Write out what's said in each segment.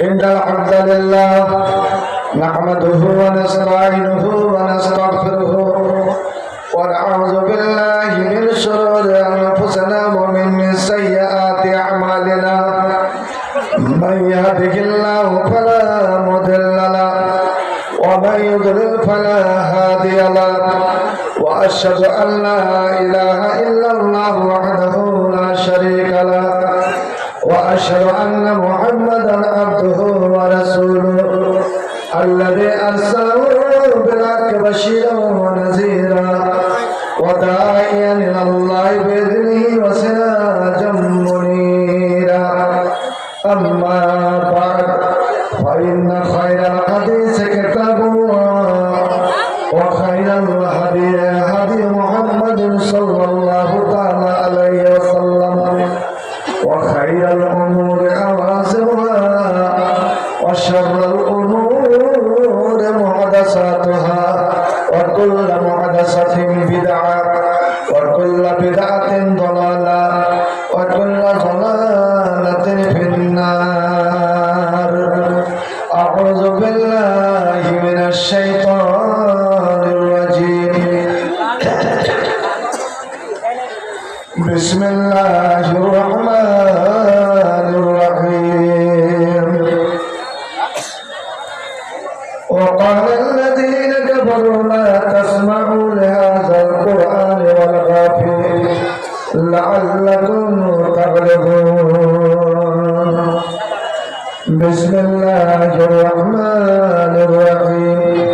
إن الحمد لله نحمده ونستعينه ونستغفره ونعوذ بالله من شرور أنفسنا ومن سيئات أعمالنا من يهده الله فلا مضل له ومن يضلل فلا هادي له وأشهد أن لا إله إلا الله وحده لا شريك له وأشهد أن محمدا عبده ورسوله الذي أرسله بالحق بشيرا ونذيرا وداعيا إلى الله بإذنه وسراجا منيرا أما بعد فإن خير الحديث كتاب الله وخير الهدي هدي محمد صلى الله تعالى عليه وسلم وخير الأمور أواسطها وشر الأمور محدثاتها وكل محدثة بدعة وكل بدعة ضلالة وكل ضلالة في النار. أعوذ بالله من الشيطان الرجيم. بسم الله الرحمن الرحيم. وقال الذين كفروا لا تسمعوا لهذا القرآن والغوا فيه لعلكم تغلبون. بسم الله الرحمن الرحيم.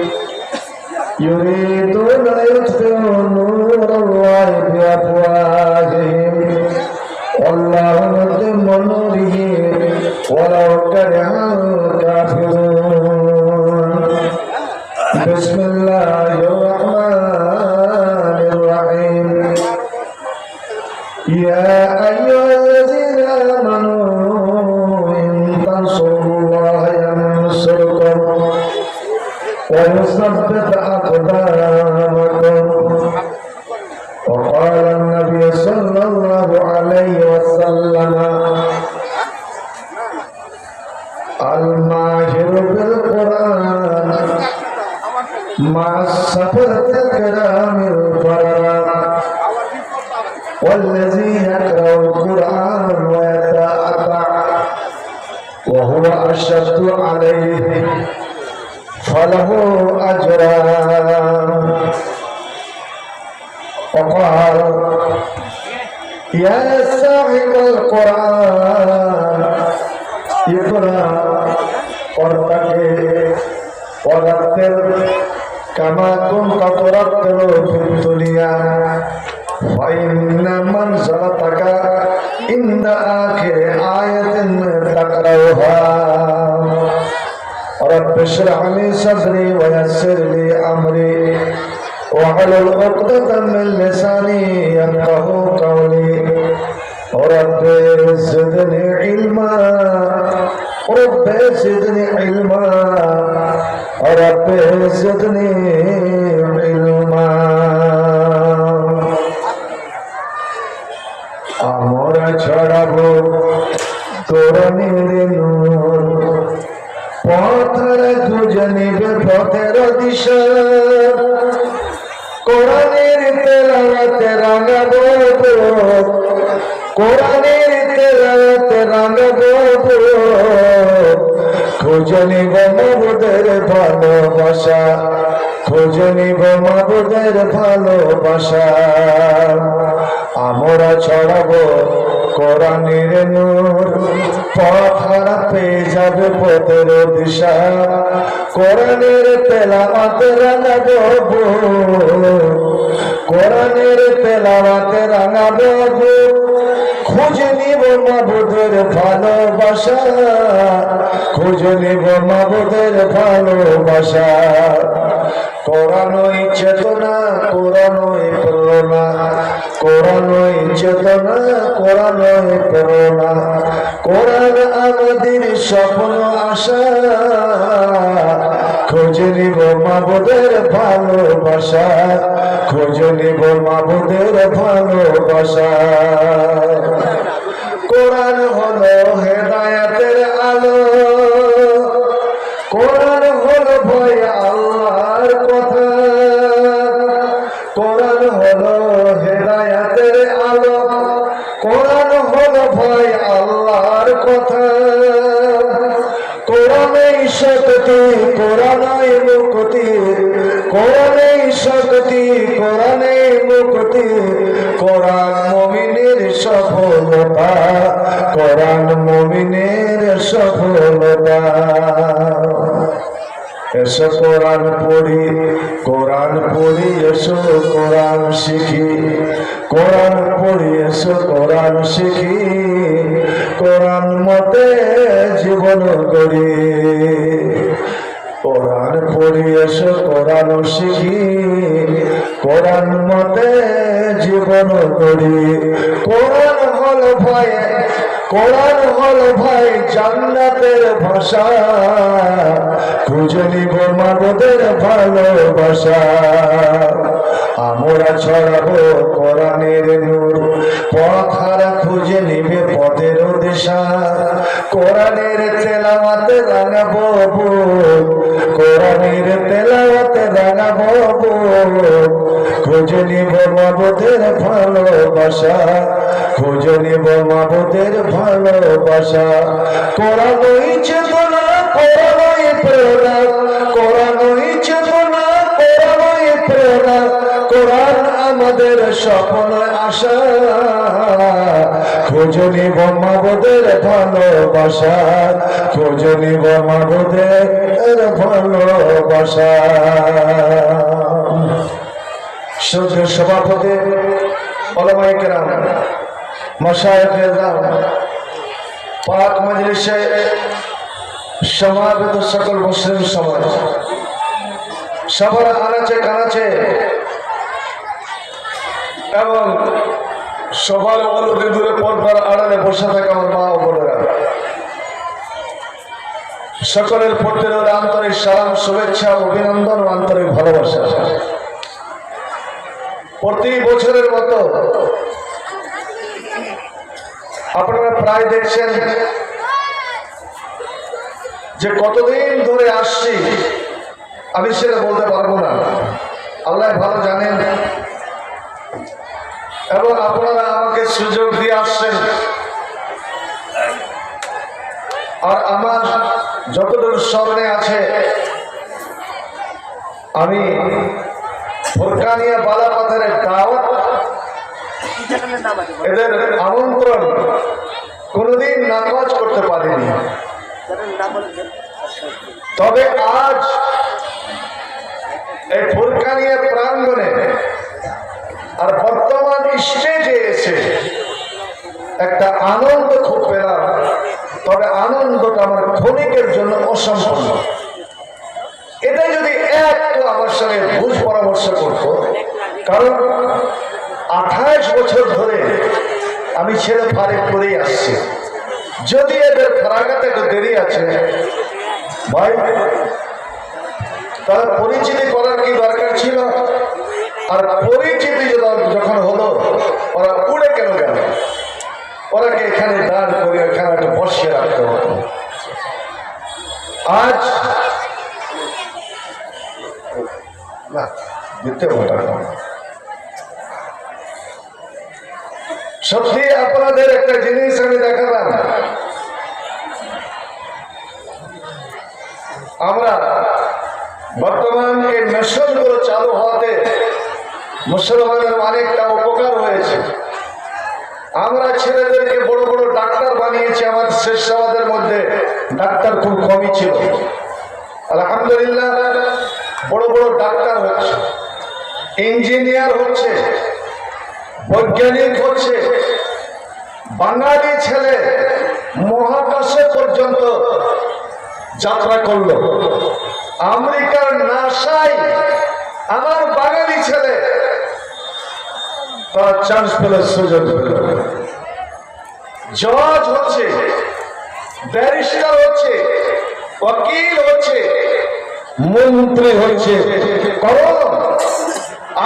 يريدون ليطفئوا نور الله بأفواههم والله متم نوره ولو كره الكافرون. بسم الله الرحمن الرحيم. يا أيها الذين آمنوا إن تنصروا الله ينصركم ويثبت أقدامكم. وقال النبي صلى الله عليه وسلم الماهر بالقرآن مع السفرة الكرام البررة والذي يقرأ القرآن ويتأبع وهو أشد عليه فله أجران. وقال يا صاحب القرآن اقرأ وارتقي ورتل كما كنت ترتل في الدنيا فإن منزلتك عند آخر آية تقرأها. رب اشرح لي صدري ويسر لي أمري واحلل عقدة من لساني يفقهوا قولي. رب زدني علما رب زدني علما رب زدني علما. আমরা ছড়াবো কোরআনের নূর পথের খুঁজে নিবে পথের দিশা কোরআনের তেলাওয়াতে রাঙাবো কোরআনের তেলাওয়াতে রাঙাবো খুঁজে নিব মাবুদের ভালোবাসা খুঁজে নিব মাবুদের ভালোবাসা। আমরা ছড়াবো কোরআনের নূর পথ হারা পেয়ে যাবে পথের দিশা কোরআনের তেলাওয়াতে রাঙাবো কোরআনের তেলাওয়াতে রাঙাবো খুঁজে নিব মাবুদের ভালোবাসা খুঁজে নিব মাবুদের ভালোবাসা। কোরআনই চেতনা কোরআনই প্রেরণা কোরআনই চেতনা কোরআনই প্রেরণা কোরআন আমাদের স্বপ্ন আশা খুঁজে নিব মাবুদের ভালোবাসা খুঁজে নিব মাবুদের ভালোবাসা। কোরআন হলো হেদায়েতের আলো কোরআন হলো ভয় আল্লাহর কথা, কোরআন হলো হেদায়াতের আলো, কোরআন হলো ভয় আল্লাহর কথা। কোরআনেই শক্তি, কোরআনেই মুক্তি, কোরআনেই শক্তি, কোরআনেই মুক্তি, কোরআন মুমিনের সফলতা, কোরআন মুমিনের সফলতা। এসো কোরআন পড়ি, কোরআন পড়ি, এসো কোরআন শিখি, কোরআন পড়ি, এসো কোরআন শিখি, কোরআন মতে জীবন গড়ি। কোরআন পড়ি, এসো কোরআন শিখি, কোরআন মতে জীবন গড়ি। কোরআন হল ভয়, কোরআন হল ভাই জান্নাতের ভাষা, খুঁজে নিব মাবুদের ভালোবাসা। আমরা ছড়াবো কোরআনের নূর, পথহারা খুঁজে নিবে পথের দিশা। কোরআনের তেলাওয়াতে রাঙাবো বুক, কোরআনের তেলাওয়াতে রাঙাবো বুক, খুঁজে নিব মাবুদের ভালোবাসা, খুঁজে নিব মাবুদের ভালোবাসা। কোরআনই চেতনা, কোরআনই প্রেরণা, কোরআনই চেতনা, কোরআনই প্রেরণা, কোরআন আমাদের স্বপ্ন আশা। খুঁজে নিব মাবুদের ভালোবাসা, খুঁজে নিব মাবুদের ভালোবাসা। শ্রদ্ধেয় সভাপতি, ওলামায়ে কেরাম, মাশায়েখে কেরাম, পাক মজলিসে সমাবেত সকল মুসলিম সমাজ, সবার আনাচে কানাচে এবং সবার অবলম্বনে দূরে পর্দার আড়ালে বসে থাকা আমার মা ও বোনেরা, সকলের প্রতি আন্তরিক সালাম, শুভেচ্ছা, অভিনন্দন ও আন্তরিক ভালোবাসা। প্রতি বছরের মতো আপনারা প্রায় দেখছেন যে কতদিন ধরে আসছি আমি সেটা বলতে পারবো না, আল্লাহ ভালো জানেন। এবং আপনারা আমাকে সুযোগ দিয়ে আসছেন, আর আমার যতটুকু স্মরণে আছে আমি ফুরকানিয়া বালাপাথরের দাওয়াত, এদের আমন্ত্রণ কোনোদিন নাকচ করতে পারিনি। তবে আজ এই ফুরকানিয়া প্রাঙ্গণে আর বর্তমান স্টেজে এসে একটা আনন্দ খুব পেলাম। তবে আনন্দটা আমার ক্ষণিকের জন্য অসম্পূর্ণ। এটা যদি একটু আমার সঙ্গে বুঝ পরামর্শ করতো, কারণ 28 বছর ধরে আমি ছেলে ফারেক করেই আসছি। যদি এদের ফারাগাতে একটু দেরি আছে ভাই, তার পরিচিতি করার কি দরকার ছিল? আর পরিচিতি যখন হলো, ওরা উড়ে কেন গেল? ওরাকে এখানে দাঁড় করে এখানে একটা বসিয়ে রাখতে হতো। আজ না দিতে হতো। সত্যি আপনাদের একটা জিনিস আমি দেখালাম, আমরা বর্তমান এই মেশনগুলো চালু হওয়াতে মুসলমানের অনেকটা উপকার হয়েছে। আমরা ছেলেদেরকে বড় বড় ডাক্তার বানিয়েছি। আমার শেষ সমাজের মধ্যে ডাক্তার খুব কমই ছিল। আলহামদুলিল্লাহ বড় বড় ডাক্তার হচ্ছে, ইঞ্জিনিয়ার হচ্ছে, বৈজ্ঞানিক হচ্ছে। বাঙালি ছেলে মহাকাশে পর্যন্ত যাত্রা করলো। আমেরিকার নাসায় আমার বাঙালি ছেলে তার চান্স পেল, সুযোগ পেল। জজ হচ্ছে, ব্যারিস্টার হচ্ছে, ওকিল হচ্ছে, মন্ত্রী হচ্ছে।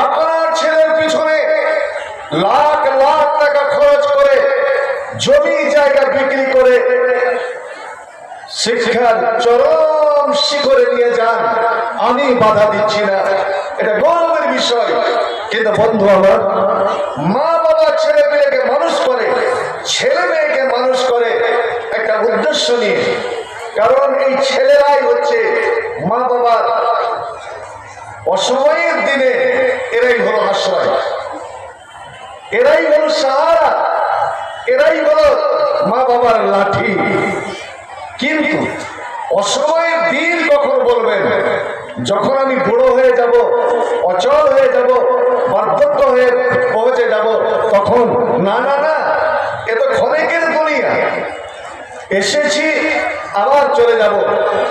আপনার ছেলের পিছনে লাখ লাখ টাকা খরচ করে, জমি জায়গা বিক্রি করে শিক্ষার চরম শিখরে নিয়ে যান, আমি বাধা দিচ্ছি না, এটা গৌরবের বিষয়। কিন্তু বন্ধু আমার, মা বাবা ছেলে মেয়েকে মানুষ করে, ছেলে মেয়েকে মানুষ করে একটা উদ্দেশ্য নিয়ে। কারণ এই ছেলেরাই হচ্ছে মা বাবার অসময়ের দিনে, এরাই হলো আশ্রয়, এরাই হলো সাহারা, এরাই হলো মা বাবার লাঠি। কিন্তু অসময়ের দিন কখন বলবেন? যখন আমি বুড়ো হয়ে যাব, অচল হয়ে যাব, বার্ধক্য হয়ে পৌঁছে যাব, তখন। না না না, এ তো ক্ষণিকের দুনিয়া, এসেছি আবার চলে যাব,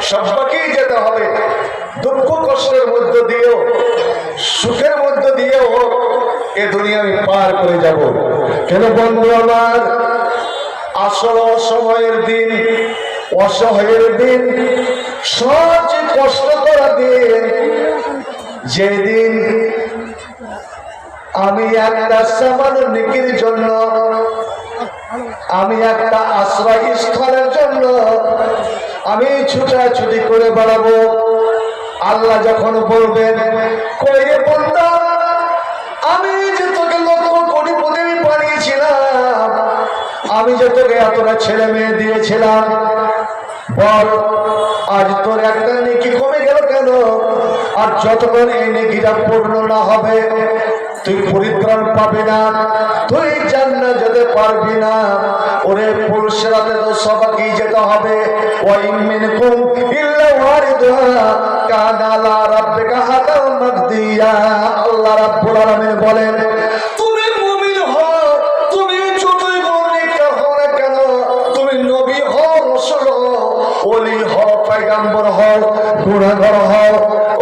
সবাইকেই যেতে হবে। দুঃখ কষ্টের মধ্য দিয়েও, সুখের মধ্য দিয়েও হোক, এ দুনিয়া আমি পার করে যাব। কেন বন্ধু আমার, আসল সময়ের দিন, অসহায়ের দিন, সবচেয়ে কষ্ট করা দিন, যেদিন আমি একটা সামান্য নেকির জন্য, আমি একটা আশ্রয় স্থলের জন্য আমি ছুটাছুটি করে বেড়াবো। আল্লাহ যখন বলবেন, কই রে বান্দা, আমি যে তোকে লক্ষ কোটি পৃথিবী বানিয়েছিলাম, আমি যে তোকে এতটা ছেলে মেয়ে দিয়েছিলাম, বল আজ তোর একটা নেকি কমে গেল কেন? আর যতক্ষণ এই নেকিটা পূর্ণ না হবে, তুই পরিত্রাণ পাবি না, তুই জান্নাত যেতে পারবি না। ওরে পুরুষরাতে তো সবাইকে যেতে হবে। ওয়াইন মিনকুম ইল্লা ওয়ারিদুহা কানা আলা রাব্বিকা হাতাম মাকদিয়া। আল্লাহ রাব্বুল আলামিন বলেন, তুমি মুমিন হও, তুমি যতই বড় নেককার হও না কেন, তুমি নবী হও, রাসূল হও, ওলি হও, পয়গম্বর হও, গুনাহগার হও,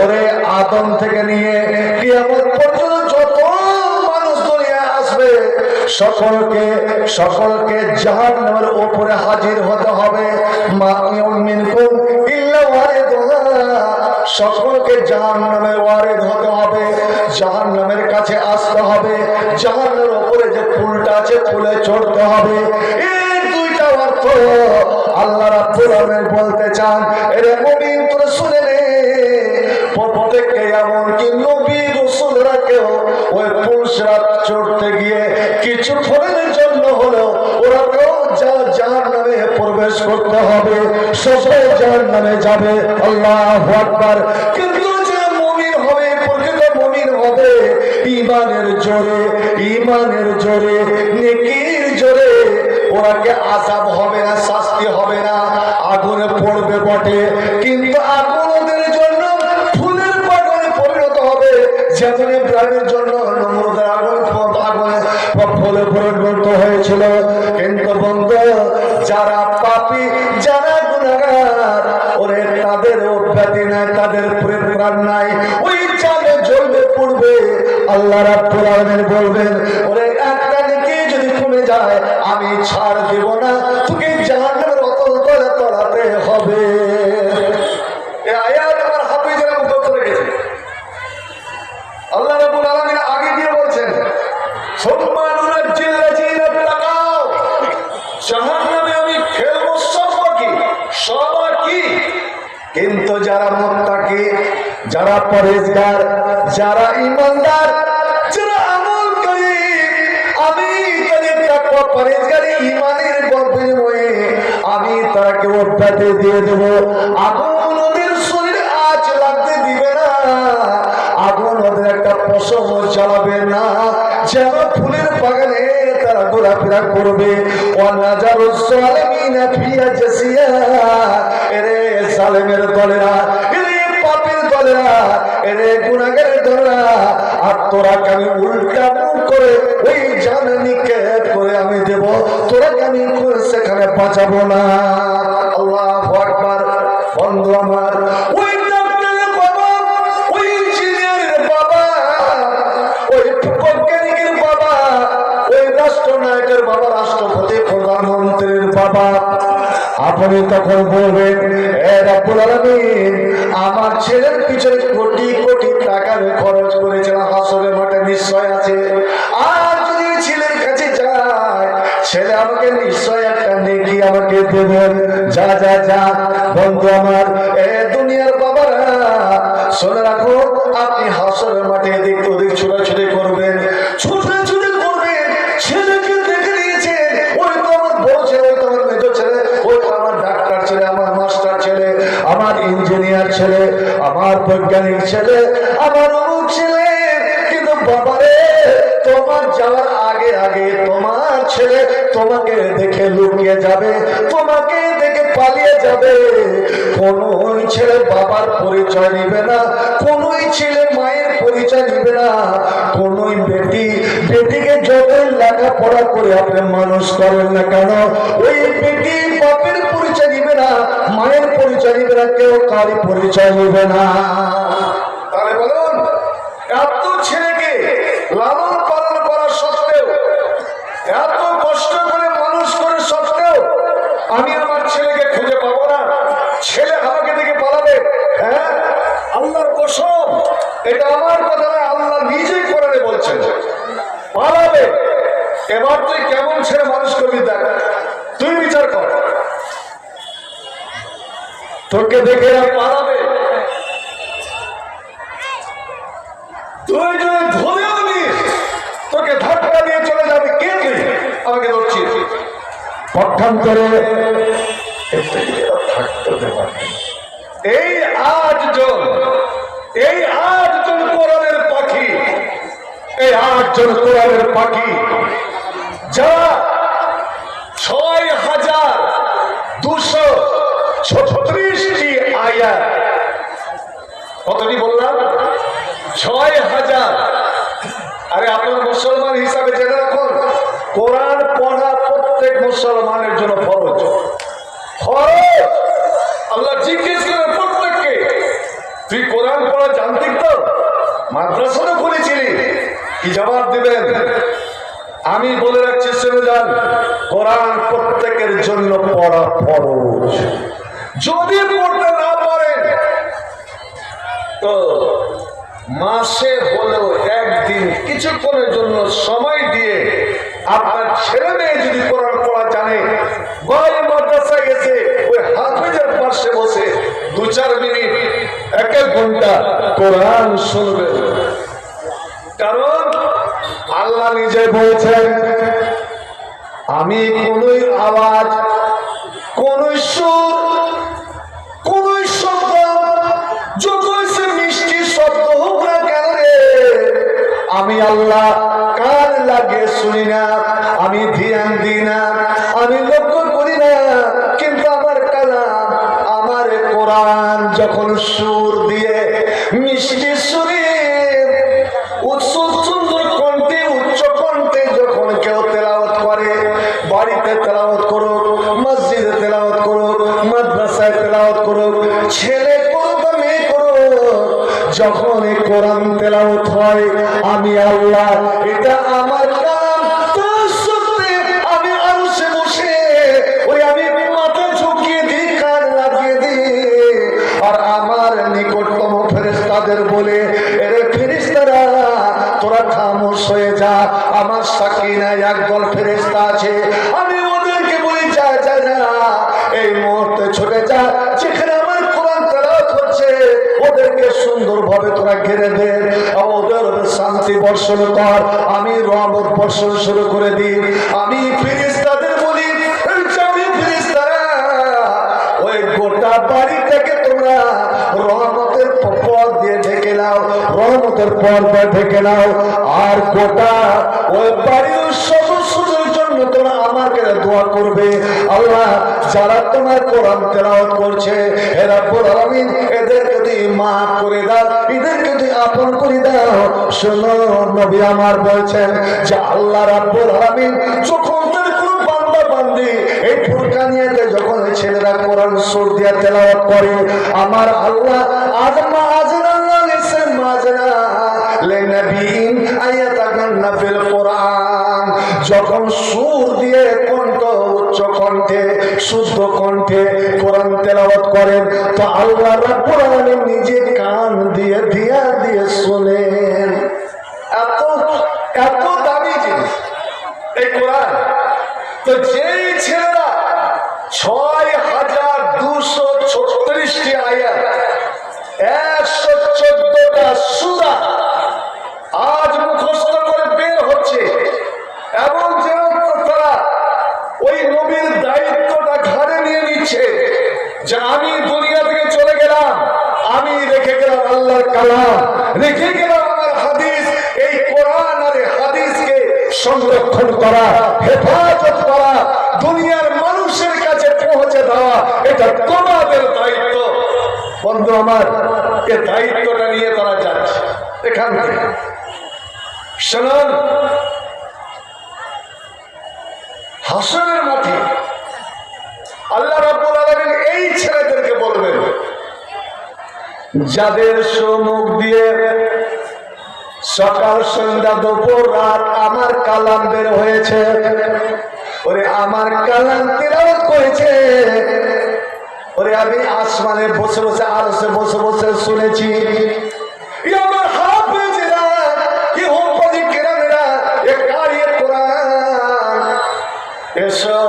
ওরে আদম থেকে নিয়ে কিয়ামত পর্যন্ত যত মানুষ দুনিয়া আসবে, সকলকে সকলকে জাহান্নামের উপরে হাজির হতে হবে। মা মিনকুম ইল্লা ওয়ারিদুহা, সকলকে জাহান্নামের ওয়ারিদ হতে হবে, জাহান্নামের কাছে আসতে হবে, জাহান্নামের উপরে যে ফুলটা আছে ফুলে চড়তে হবে। এই দুইটা অর্থ আল্লাহ রাব্বুল আলামিন বলতে চান। এরে মুমিন, তোরা শুনে নে, প্রত্যেককে এমনকি নবী রাসূলরা কেউ ওই ফুলসরাত চড়তে গিয়ে কিছু ফলের জন্য হলেও ওরা কেউ জাহান্নামে প্রবেশ করতে হবে, সবাই জাহান্নামে যাবে। আল্লাহু আকবার। কিন্তু যে মুমিন হবে, প্রকৃত মুমিন হবে, ঈমানের জোরে, ঈমানের জোরে, নেকির জোরে, ওরাকে আযাব হবে না, শাস্তি হবে না, আগুনে পড়বে বটে, কিন্তু আগুন ওদের জন্য ফুলের বাগানে পরিণত হবে। যেমন ইব্রাহিমের জন্য নমরুদের আগুন আগুনে ফলে পরিণত হয়েছিল। কিন্তু বন্ধু, যারা পাপী, যারা গুনাহগার, ওরে তাদের অব্যাহতি নাই, তাদের পরিত্রাণ নাই, ওই জালে জ্বলবে পড়বে। আল্লাহ রাব্বুল আলামিন বলবেন, ওরে একটা নেকি যদি কমে যায়, আমি ছাড় দেব না, তোকে জাহান্নামের অতল করে তলাতে হবে। এই আয়াত আমার হাফিজেরা মুখস্থ রেখেছে। আল্লাহ রাব্বুল আলামিন আগে দিয়ে বলছেন, জাহান্নামে আমি ফেলবো সবাইকে। কিন্তু যারা মুত্তাকি, যারা পরেজগার, যারা ঈমানদার, যারা আমলকারী, আমি তাদের তাকওয়া, পরেজগারি, ঈমানের বিনিময়ে আমি তাকে অব্যাহতি দিয়ে দেব। আগুন ওদের শরীরে আঁচ লাগতে দিবে না, আগুন ওদের একটা পশম জ্বালাবে না, যেন ফুলের বাগানে তারা ঘোরাফেরা করবে। এরে জালেমের দলেরা, এরে পাপের দলেরা, এরে গুনাহগারের দলেরা, আর তোরাকে আমি উল্টা মুখ করে ওই জানে নিক্ষেপ করে আমি দেব, তোরাকে আমি সেখানে বাঁচাবো না। আল্লাহু আকবার। বন্ধু আমার, ওই ডাক্তারের বাবা, ওই ইঞ্জিনিয়ারের বাবা, ওই বৈজ্ঞানিকের বাবা, ওই রাষ্ট্রনায়কের বাবা, রাষ্ট্রপতি, প্রধানমন্ত্রীর বাবা, আপনি তখন বলবেন, এ রাব্বুল আলামিন, আমার ছেলের পিছনে কোটি কোটি টাকা খরচ করেছিলাম, হাসরের মাঠে নিশ্চয় আছে। আর যদি ছেলের কাছে যায়, ছেলে আমাকে নিশ্চয় একটা নেকি আমাকে দেবেন, যা যা যা বন্ধু আমার, এ দুনিয়ার বাবারা শুনে রাখো, আপনি হাসরের মাঠে এদিক ওদিক ছোটাছুটি করবেন, ছোটাছুটি করবেন, ছেলেকে দেখে নিয়েছেন, ওই তো আমার বড় ছেলে, ওই তো আমার মেজো ছেলে, ওই তো আমার ডাক্তার ছেলে, আমার মাস্টার ছেলে, আমার ইঞ্জিনিয়ার ছেলে, আমার বৈজ্ঞানিক ছেলে, আমার অমুক ছেলে। কিন্তু বাবারে, তোমার যাওয়ার আগে আগে তোমার ছেলে তোমাকে দেখে লুকিয়ে যাবে, তোমাকে দেখে পালিয়ে যাবে। কোন ছেলে বাবার পরিচয় নিবে না, কোন ছেলে মায়ের পরিচয় নিবে না, কোন বেটিকে যতই লেখাপড়া করে আপনি মানুষ করেন না কেন, ওই বেটি বাপের পরিচয় নিবে না, মায়ের পরিচয় নিবে না, কেউ কারই পরিচয় নিবে না। তাহলে বলুন, এত ছেলেকে লালন পালন করা সত্ত্বেও, এত কষ্ট করে মানুষ করে সত্ত্বেও আমি আমার ছেলেকে খুঁজে পাবো না, ছেলে আমাকে দেখে পালাবে। হ্যাঁ, আল্লাহর কসম, এটা আমার কথা নয়, আল্লাহ নিজেই কোরআনে বলছেন পালাবে। এবার তুই কেমন ছেলে মানুষ করবি দেখ, তুই বিচার কর। তোকে দেখে পালাবে, তুই যদি ধরেও নিস, তোকে ধাক্কা দিয়ে চলে যাবে, কে তুই আমাকে ধরছিস? পক্ষান্তরে এই 8 জন কোরআনের পাখি, এই 8 জন কোরআনের পাখি, যারা 6236টি আয়াত, কতটি বললাম? 6000। আরে আপনার মুসলমান হিসাবে জেনে রাখুন, কোরআন পড়া প্রত্যেক মুসলমানের জন্য ফরজ। ফরজ। আল্লাহ জিজ্ঞেস করেন প্রত্যেককে, তুই কোরআন পড়া জানতিস তো? মাদ্রাসা তো খুলেছিলি, কি জবাব দিবেন? আমি বলে রাখছি, শুনে যান, কোরআন প্রত্যেকের জন্য পড়া ফরজ। যদি পড়তে না পারেন তো মাসে হলেও একদিন কিছুক্ষণের জন্য সময় দিয়ে আপনার ছেলে মেয়ে যদি কোরআন পড়া জানে, বাইরে মাদ্রাসায় গেছে, ওই হাফেজের পাশে বসে 2-4 মিনিট, 1 ঘন্টা কোরআন শুনবে। কারণ আল্লাহ নিজে বলছেন, আমি কোন আওয়াজ, কোন সুর, কোন শব্দ, যত সে মিষ্টি শব্দ হোক না কেন রে, আমি আল্লাহ কান লাগিয়ে শুনি না, আমি ধ্যান দিই না, আমি লক্ষ্য করি না। কিন্তু আমার কালাম, আমার কোরআন যখন সুর দিয়ে মিষ্টি সুরে সুন্দর কণ্ঠে, উচ্চ কণ্ঠে যখন কেউ তেলাওয়াত করে, বাড়িতে তেলাওয়াত করুক, মসজিদে তেলাওয়াত করুক, মাদ্রাসায় তেলাওয়াত করুক, ছেলে করুক বা মেয়ে করুক, যখন এই কোরআন তেলাওয়াত হয়, আমি আল্লাহ, এটা আমার কালাম, তার সত্ত্বে আমি আরশে বসে ওই আমি মাথা ঝুঁকিয়ে দিই, কান লাগিয়ে দিই, আর আমার নিকটতম ফেরেশতাদের বলে, এরে ফেরেশতারা তোরা খামোশ হয়ে যা, আমার সাকিনায় একদল ফেরেশতা আছে, আমি ওদেরকে বলি যা যা যা, এই মুহূর্তে ছুটে যা, যেখানে আমার কোরআন তেলাওয়াত হচ্ছে ওদেরকে সুন্দরভাবে তোরা ঘিরে দে, ওদের শান্তি বর্ষণ কর, আমি রহমত বর্ষণ শুরু করে দিই। আমি ফেরেশতাদের বলি, ফেরেশতারা ওই গোটা বাড়িটাকে তোমরা রহমতের পথ দিয়ে ঢেকে নাও, রহমতের পর্দা ঢেকে নাও, আর গোটা ওই বাড়ির সদস্যদের জন্য তোমরা আমার কাছে দোয়া করবে। আল্লাহ, যারা তোমার কোরআন তেলাওয়াত করছে, হে রব্বুল আলামিন, এদেরকে তুই মাফ করে দাও, এদেরকে তুই আপন করে দাও। শোনো, নবী আমার বলছেন যে আল্লাহ রাব্বুল আলামিন যখন তার কোন বান্দা বান্দি এই ফুরকানিয়াতে যখন ছেলেরা কোরআন সুর দিয়ে তেলাওয়াত করে, আমার আল্লাহ আজমা আজনা লিসান মাজনা লিনবিন আয়াতাগান্না ফিল কোরআন, যখন সুর দিয়ে কণ্ঠ, উচ্চ কণ্ঠে, শুদ্ধ কণ্ঠে কোরআন তেলাওয়াত করেন, তো আল্লাহ রাব্বুল আলামিন নিজে কান দিয়ে দিয়া দিয়ে শুনেন। এত এত দামি জিনিস এই কোরআন। তো যেই ছেলেরা 6000 34টি আয়াত, 114টা সূরা আজ মুখস্থ করে বের হচ্ছে। এবং যেন তারা ওই নবীর দায়িত্বটা ঘাড়ে নিয়ে নিচ্ছে যে আমি দুনিয়া থেকে চলে গেলাম, আমি রেখে গেলাম আল্লাহর কালাম, রেখে গেলাম আমার হাদিস। এই কোরআন আর হাদিসকে সংরক্ষণ করা, হেফাজত করা, দুনিয়ার মানুষের কাছে পৌঁছে দেওয়া, এটা তোমাদের দায়িত্ব। বন্ধু আমার, এই দায়িত্বটা নিয়ে তারা যাচ্ছে এখান থেকে। শুনুন, হাসরের মাঠে আল্লাহ রাব্বুল আলামিন এই ছেলেদেরকে বলবেন যাদের সম্মুখ দিয়ে সকাল সন্ধ্যা দুপুর রাত আমার কালাম বের হয়েছে, ওরে আমার কালাম তিলাওয়াত করেছে, ওরে আমি আসমানে বসে বসে আরশে বসে বসে শুনেছি। আমার হাফেজরা, কি হোমপদি কেরামেরা, এ কারি কোরআন, এসো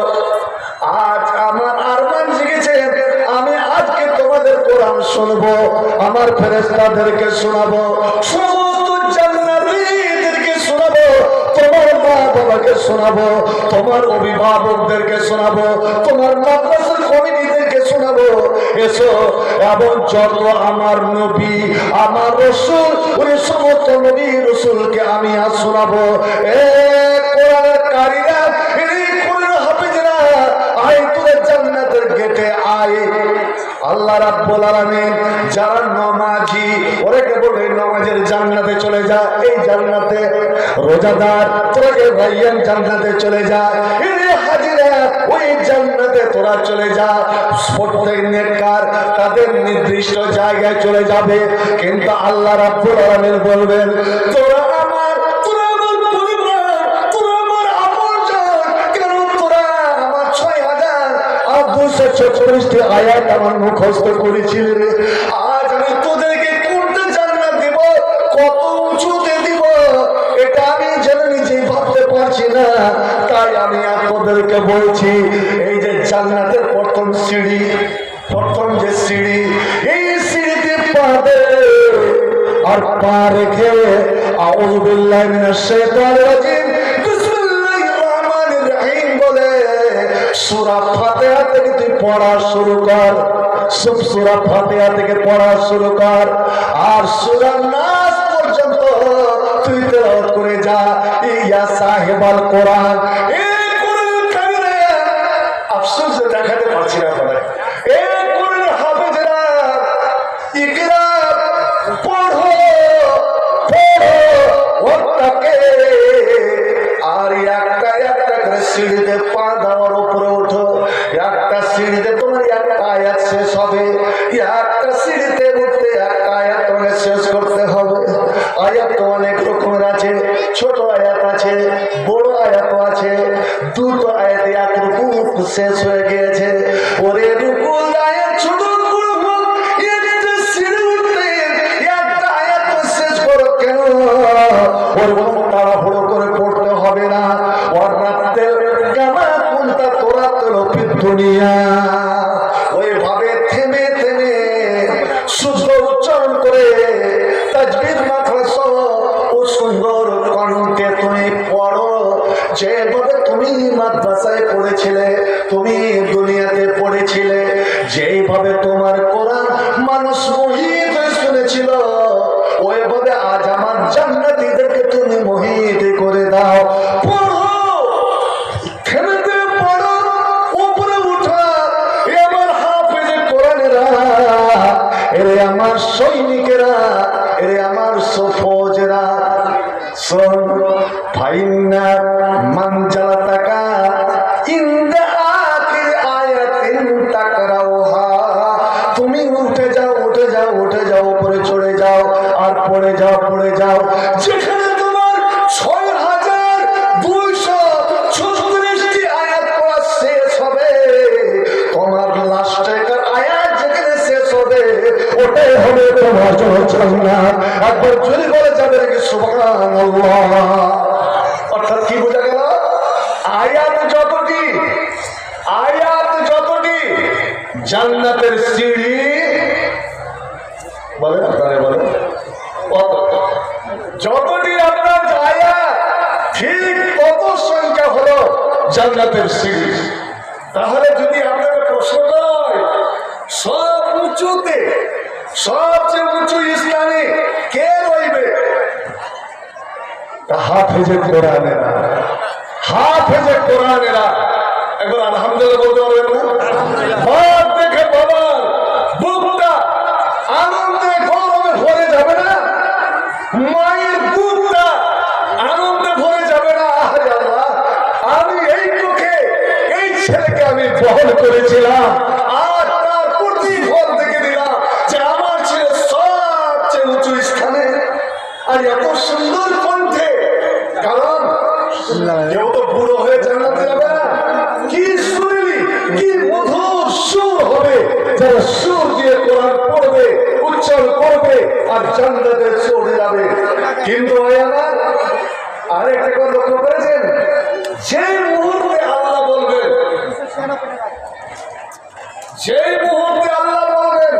আজ আমার আরমান জেগেছে, আমি আজকে তোমাদের কোরআন শুনবো, আমার ফেরেশতাদেরকে শোনাবো, সমস্ত জান্নাতীদেরকে শোনাবো, তোমার মা বাবাকে শোনাবো, তোমার অভিভাবকদেরকে শোনাবো, তোমার মাদ্রাসার কমিটিদেরকে শোনাবো। এসো, এবং যত আমার নবী আমার রাসূল, ওই সমস্ত নবী রাসূলকে আমি আজ শোনাবো। এ কোরআনের কারীরা, এই কোরআনের হাফেজরা, আয় তোদের জান্নাতের গেটে আয়। আল্লাহ রাব্বুল আলামিন যারা নামাজি, ওরাকে বলে নামাজের জান্নাতে চলে যা, এই জান্নাতে। রোজাদার, তোরাকে ভাইয়ান জান্নাতে চলে যা। এই হাজিরা, ওই জান্নাতে তোরা চলে যা। প্রত্যেক নেককার তাদের নির্দিষ্ট জায়গায় চলে যাবে। কিন্তু আল্লাহ রাব্বুল আলামিন বলবেন তোরা আমার, তোরা আমার পরিবার, তোরা আমার আপনজন। কেন তোরা আমার 6246টি আয়াত আমার মুখস্থ করেছিলি রে। আজ আমি তোদেরকে কোনটা জান্নাত দেব, কত উঁচুতে দিব, এটা আমি যেন নিজেই ভাবতে পারছি না। তাই আমি আপনাদেরকে বলছি, এই যে জান্নাতের প্রথম সিঁড়ি, প্রথম যে সিঁড়ি, এই সিঁড়িতে পা দে আর পা রেখে আউযু বিল্লাহি মিনাশ শাইতানির রাজিম বিসমিল্লাহির রহমানির রহিম বলে সূরা ফাতিহা থেকে তুই পড়া শুরু কর। সূরা ফাতিহা থেকে পড়া শুরু কর, আর সূরা নাস পর্যন্ত তুই তেলাওয়াত করে যা। ইয়া সাহিবাল কোরআন, এই কোরআন কারিমে আফসোস দেখাতে পারছি না বলে, এই কোরআন হাফেজরা, ইকরা, পড়ো পড়ো ওয়াক্তাকে। আর একটা একটা করে সিঁড়িতে পা দেওয়ার উপরে ওঠো। একটা সিঁড়িতে তোমার একটা আয়াত শেষ হবে, একটা সিঁড়িতে উঠতে একটা আয়াত তোমাকে শেষ করতে হবে। আয়াত তো অনেক রকমের আছে, ছোট আয়াত আছে, বড় আয়াত আছে। দুটো আয়াতে এক রুকু শেষ হয়ে গিয়েছে, ওরে রুকু আয়াত ছোট বড় হোক, একটা সিঁড়ি উঠতে একটা আয়াত শেষ করো কেন? ওর তাড়াহুড়ো করে পড়তে হবে না। ওর রাতে কামা কুনতা তোরাতুল ফিদ দুনিয়া, ওইভাবে থেমে থেমে শুদ্ধ উচ্চারণ করে তাজবিদ মাখরাস ও সুন্দর কণ্ঠে তুমি পড়ো। যেভাবে তুমি মাদ্রাসায় পড়েছিলে, তুমি দুনিয়াতে পড়েছিলে, যেইভাবে তোমার কোরআন মানুষ মোহিত হয়ে শুনেছিল, ওইভাবে আজ আমার জান্নাতীদেরকে তুমি মোহিত করে দাও। পড়ো, থেমে থেমে পড়ো, উপরে উঠা। এ আমার হাফেজে কোরআনেরা, এরে আমার সৈনিকেরা, এরে আমার সফোজেরা, শোন। ফাইন্না মানজালাতাকা ইনদা আখির আয়াতিন তাকরাউহা। তুমি উঠে যাও, উঠে যাও, উঠে যাও, উপরে চড়ে যাও, আর পড়ে যাও, পড়ে যাও। যেখানে তোমার 6236টি আয়াত পড়া শেষ হবে, তোমার লাস্টের আয়াত যেখানে শেষ হবে, ওটাই হবে তোমার জন্য জান্নাত। একবার জোরে বলে যাবে নাকি সুবহানাল্লাহ। অর্থাৎ কি বোঝা গেল? আয়াত যতটি জান্নাতের সিঁড়ি জান্নাতের সিঁড়ি। তাহলে যদি আপনাকে প্রশ্ন হয় সব উঁচুতে সবচেয়ে উঁচু স্থানে কে রইবে, হাফেজে কোরআনেরা, হাফেজে কোরআনেরা। একবার আলহামদুলিল্লাহ বলতে পারবেন না? ভাব দেখে বাবার বুকটা আনন্দে গৌরবে ভরে যাবে না? মায়ের বুকটা আনন্দে ভরে যাবে না? আরে আল্লাহ, আমি এই চোখে এই ছেলেকে আমি বহন করেছিলাম, আর তার প্রতিফল দেখে দিলাম যে আমার ছেলে সবচেয়ে উঁচু স্থানে আর এত সুন্দর কণ্ঠে। কারণ কেউ তো বুড়ো হয়ে জান্নাতে যাবে না। কি সুরেলি, কি মধুর সুর হবে যারা সুর দিয়ে কোরআন পড়বে, উচ্চারণ করবে আর জান্নাতে চলে যাবে। কিন্তু আমার আরেকটা কথা লক্ষ্য করেছেন, যে মুহূর্তে আল্লাহ বলবেন, যে মুহূর্তে আল্লাহ বলবেন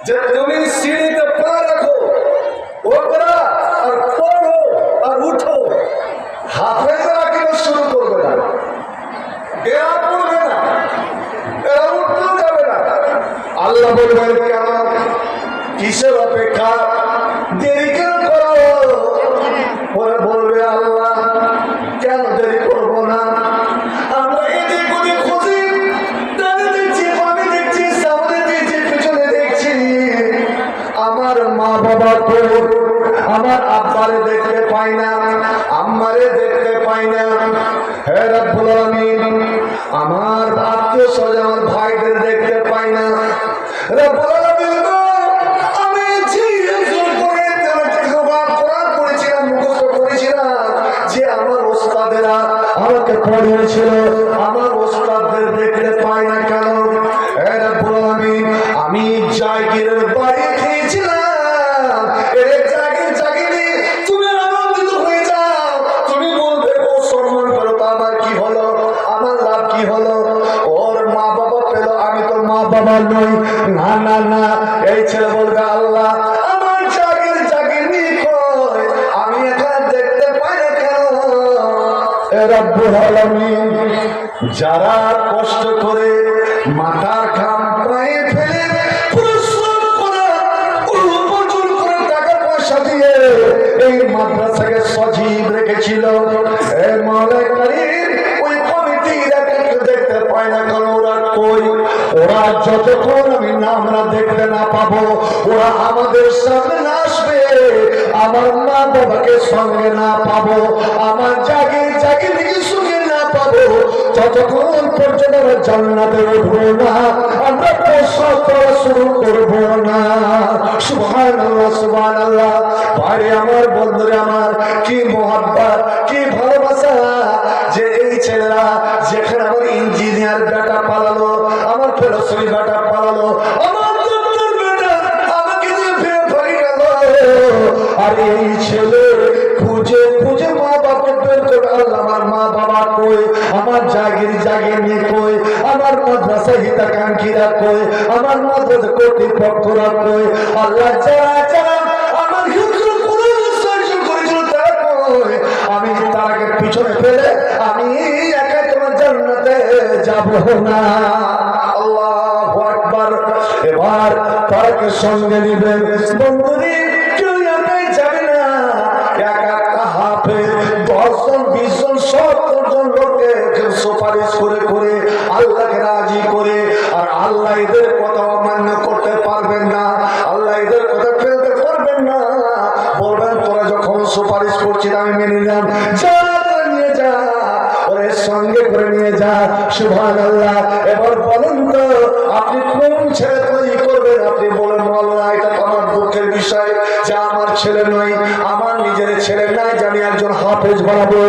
যে তুমি সিঁড়িতে পা রাখো, ওপরা আর পড়ো আর উঠো, হাফেজরা কিন্তু শুরু করবে না, এরা পড়বে না, এরা উঠতেও যাবে না। আল্লাহ বলবেন কেন, কিসের অপেক্ষা, দেরি কেন করো? পরে বলবে আল্লাহ কেন দেরি করবো না, আমরা এদিক ওদিক খুঁজি, ডানে দেখছি, বামে দেখছি, সামনে দেখছি, পিছনে দেখছি, আমার মা বাবা তো, আমার আব্বারে দেখতে পাই না, আম্মারে দেখতে পাই না। হে রব্বুল আলামিন, আমার আত্মীয় স্বজন, আমার ভাইদের দেখতে পাই না। রব্বুল আলামিন গো, আমি যে করে কোরআন পড়েছিলাম, মুখস্থ করেছিলাম, যে আমার ওস্তাদেরা আমাকে পড়িয়েছিল, আমার ওস্তাদদের দেখতে পাই না কেন? হে রব্বুল আলামিন, আমি জাগিরের বাড়ি খেয়েছিলাম, এর জাগির জাগিরে তুমি আনন্দিত হয়ে যাও, তুমি বলবে ও সম্মান করো, তো আমার কি হলো, আমার লাভ কি হলো? ওর মা বাবা পেল, আমি তো মা বাবা নই। না না না, এই ছেলে বলবে আল্লাহ আমার জাগির জাগির কই, আমি এখানে দেখতে পাই না কেন? রব্বুল আলামিন, যারা কষ্ট করে মাথার ঘাম পায়ে ফেলে পরিশ্রম করে উপার্জন করে টাকা পয়সা দিয়ে এই মাদ্রাসাকে সজীব রেখেছিল, এই মাওলানা কারীম, ওই কমিটিরা কিন্তু দেখতে পায় না কেন? ওরা কই? ওরা যতক্ষণ আমি নামরা দেখতে না পাবো, ওরা আমাদের সামনে না আসবে, আমার মা বাবাকে সঙ্গে না পাবো, আমার জাগির জাগির সঙ্গে না পাবো, ততক্ষণ পর্যন্ত আমরা জান্নাতে উঠবো না, আমরা প্রসাদ করা শুরু করবো না। সুবহানাল্লাহ, সুবহানাল্লাহ। ভাই আমার, বন্ধুরে আমার, কি মোহাব্বত, কি ভালোবাসা যে এই ছেলেরা, যেখানে আমার ইঞ্জিনিয়ার বেটা পালালো, আমার ফিলোসফি বেটা পালালো, আমার ডক্টর বেটা আমাকে দিয়ে ফের হয়ে গেল, আর এই ছেলে খুঁজে খুঁজে মা বাবা বের করে, আল্লাহ আমার মা বাবা কই, আমার জাগির জাগির নিয়ে কই, আমার মাদ্রাসা হিতাকাঙ্ক্ষীরা কই, আমার মাদ্রাসা কর্তৃপক্ষরা কই, আল্লাহ যারা যারা আমার হিন্দু কোরআন সার্জন করেছিল তারা কই, আমি তাকে পিছনে ফেলে আমি একা তোমার জান্নাতে যাব না। আল্লাহু আকবার। এবার তাকে সঙ্গে নিবেন, বন্ধুরে কেউ একাই যাবে না, একা হাফেজ 10 জন 20 জন 70 জন লোককে সুপারিশ করে করে আল্লাহকে রাজি করে, আর আল্লাহ এদের কথা অমান্য করতে পারবেন না, আল্লাহ এদের কথা ফেলতে পারবেন না, বলবেন তোরা যখন সুপারিশ করছিস আমি মেনে নিলাম, যা নিয়ে যা, ওরে সঙ্গে করে নিয়ে যা। সুবহানাল্লাহ। এবার বলুন তো আপনি কোন ছেলে তৈরি করবেন? আপনি বলেন মাওলানা এটা তো আমার দুঃখের বিষয় যে আমার ছেলে নয়, আমার নিজের ছেলে নাই যে আমি একজন হাফেজ বানাবো।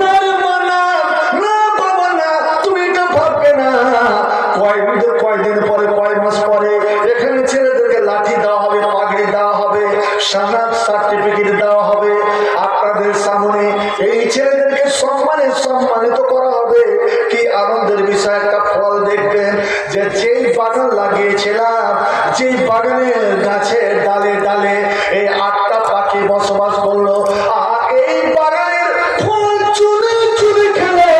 না না বাবা না, তুমি এটা ভাববে না। কয়েকদিন পরে, কয়েক মাস পরে এখানে ছেলেদেরকে লাঠি দেওয়া হবে, পাগড়ি দেওয়া হবে, সনদ সার্টিফিকেট দেওয়া হবে আপনাদের সামনে, এই ছেলেদেরকে সম্মানিত করা হবে। কি আনন্দের বিষয়, একটা ফল দেখবেন যে যেই বাগান লাগিয়েছিলাম, যেই বাগানের গাছের ডালে ডালে এই 8টা পাখি বসবাস করলো, আর এই বাগানের ফুল চুরি চুরি খেলো,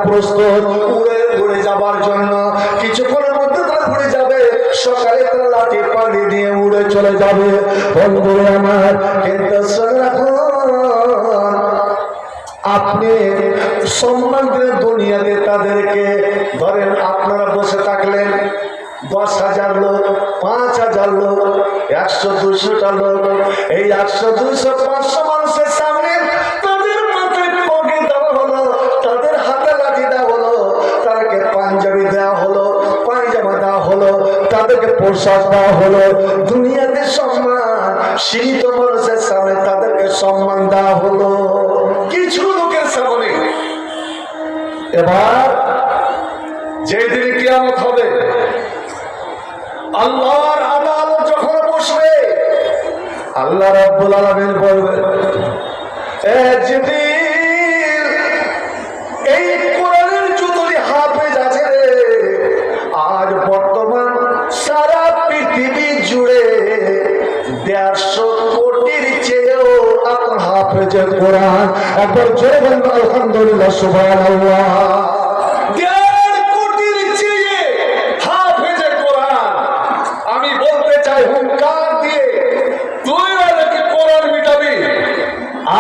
প্রস্তুত উড়ে উড়ে যাবার জন্য। কিছুক্ষণের মধ্যে তারা উড়ে যাবে, সকালে তারা লাঠি পানি দিয়ে উড়ে চলে যাবে। বন্ধুরা আমার, কিন্তু আপনি সম্মান করে দুনিয়াতে তাদেরকে ধরেন, আপনারা বসে থাকলেন 10,000 লোক, 5,000 লোক, 100-200টা লোক, এই 100-200-500 মানুষের সামনে তাদের মাথায় পগে দেওয়া হলো, তাদের হাতে লাঠি দেওয়া হলো, তাদেরকে পাঞ্জাবি দেওয়া হলো, পায়জামা দেওয়া হলো, তাদেরকে পোশাক দেওয়া হলো, দুনিয়াতে সম্মান, সীমিত মানুষের সামনে তাদেরকে সম্মান দেওয়া হলো কিছু লোকের সামনে। এবার যেদিন কিয়ামত হবে, আল্লাহর আদালত যখন বসবে, আল্লাহ রাব্বুল আলামিন বলবেন, জিবরিল, এই কোরআনের যতটি হাফেজ আছে রে, আজ বর্তমান সারা পৃথিবী জুড়ে 150 কোটির চেয়েও আপনার হাফেজের কোরআন। একবার জোরে বলুন আলহামদুলিল্লাহ, সুবহানাল্লাহ।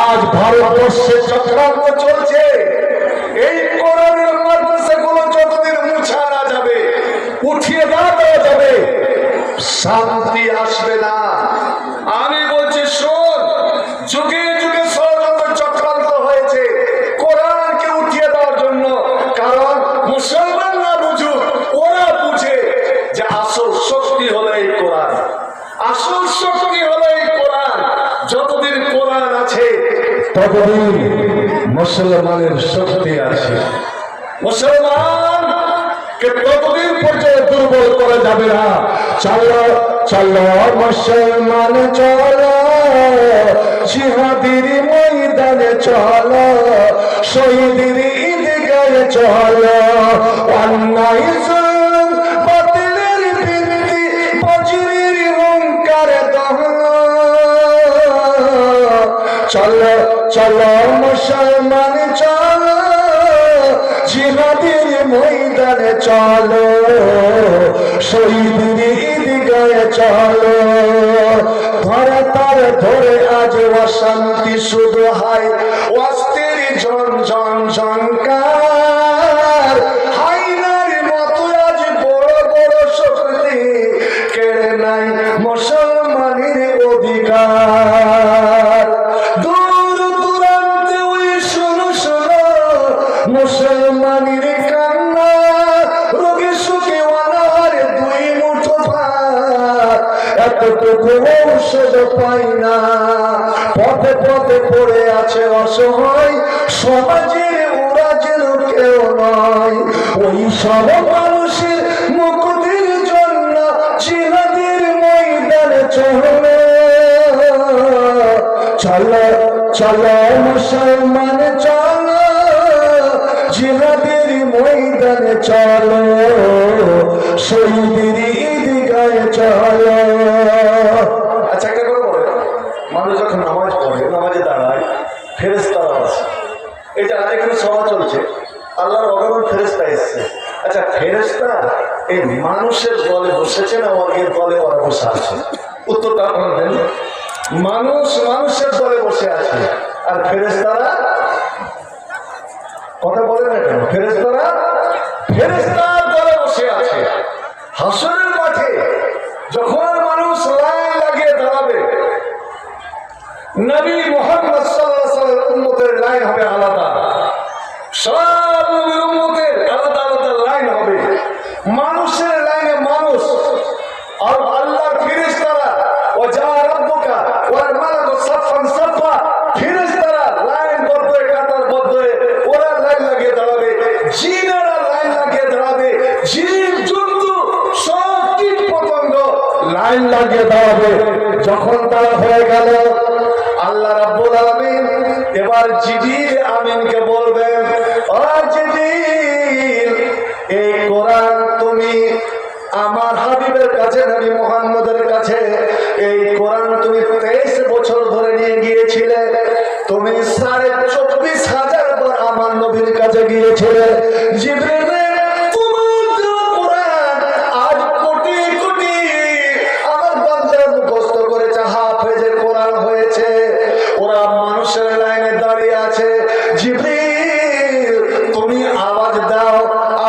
আজ ভারতবর্ষে চক্রান্ত চলছে, এই কোরআনের মাদ্রাসাগুলো যতদিন মুছা না যাবে, উঠিয়ে দেওয়া যাবে, শান্তি আসবে না। আমি বলছি শোন, যুগে যুগে ষড়যন্ত্র চক্রান্ত হয়েছে কোরআনকে উঠিয়ে দেওয়ার জন্য। কারণ মুসলমান না বুঝুক, ওরা বুঝে যে আসল শক্তি হলো এই কোরআন, আসল শক্তি হলো এই কোরআন। যতদিন কোরআন আছে ততদিন মুসলমানের শক্তি আছে। মুসলমানকে ততদিন পর্যন্ত দুর্বল করা যাবে না। চলো চলো মুসলমান চলো, জিহাদের ময়দানে চলো, শহীদের ঈদগাহে চলো, অন্যায় বাতিলের বিরুদ্ধে বজ্রের হুঙ্কার দাও। চলো চলো মুসলমান চলো, জিহাদের ময়দানে চলো, শহীদের ঈদগাহে চলো। ধরে তার ধরে আজ অশান্তি শুধু হয়, অস্থির জন জন ঝঙ্কার, হাইনার মতো আজ বড় বড় শক্তি কেড়ে নাই মুসলমানের অধিকার। দূর দূরান্তে ওই শোনো শোনো মুসলমানের কান্না, রোগে সুখে অনাহার দুই মুঠো ভাত, এতটুকু ঔষধ পাই না, পথে পথে পড়ে আছে অসহায়, সমাজের ওরা যেন কেউ নয়। ওই সব মানুষের মুক্তির জন্য জিহাদের ময়দানে চলো, চলো চলো মুসলমান চলো, জিহাদের ময়দানে চলো, শহীদের ঈদগাহে চলো। আচ্ছা, একটা করে বলে, মানুষ যখন নামাজ পড়ে, নামাজে দাঁড়ায়, ফেরেশতারা আছে। এটা আরেকটু সভা চলছে, আল্লাহর অগণন ফেরেশতা এসছে। আচ্ছা, ফেরেশতা এই মানুষের দলে বসেছে না অর্গের দলে ওরা বসে আছে? উত্তরটা আপনারা দেন। মানুষ মানুষের দলে বসে আছে, আর ফেরেশতারা কথা বলে না কেন? ফেরেশতারা ফেরেশতার দলে বসে আছে। হাসরের মাঠে যখন মানুষ লাইন লাগিয়ে দাঁড়াবে, নবী মুহাম্মদ সাল্লাল্লাহু আলাইহি ওয়াসাল্লামের উম্মতের লাইন হবে আলাদা, সব নবীর উম্মতের আলাদা আলাদা লাইন হবে। মানুষের লাইনে মানুষ, আর আল্লাহর ফেরেশতারা ও যা রাব্বুকা ওয়াল মালাকু সাফান সাফা, ফেরেশতারা লাইন বদ্ধ কাতার বদ্ধ ওরা লাইন লাগিয়ে দাঁড়াবে, জিনেরা লাইন লাগিয়ে দাঁড়াবে, জীব জন্তু সব কীট পতঙ্গ লাইন লাগিয়ে দাঁড়াবে। যখন তারা হয়ে গেল, আল্লাহ রাব্বুল আলামিন এবার জিবরিল আমিনকে বলবেন, ও জিবরিল, এই কোরআন তুমি আমার হাবিবের কাছে, নবী মুহাম্মদের কাছে এই কোরআন তুমি 23 বছর ধরে নিয়ে গিয়েছিলে, তুমি 24,500 বার আমার নবীর কাছে গিয়েছিলে। দিয়েছিলেন, জিবরিল তোমার দেওয়া কোরআন আজ কোটি কোটি আমার বান্দারা মুখস্থ করেছে, হাফেজে কোরআন হয়েছে, ওরা মানুষের লাইনে দাঁড়িয়ে আছে। জিবরিল তুমি আওয়াজ দাও,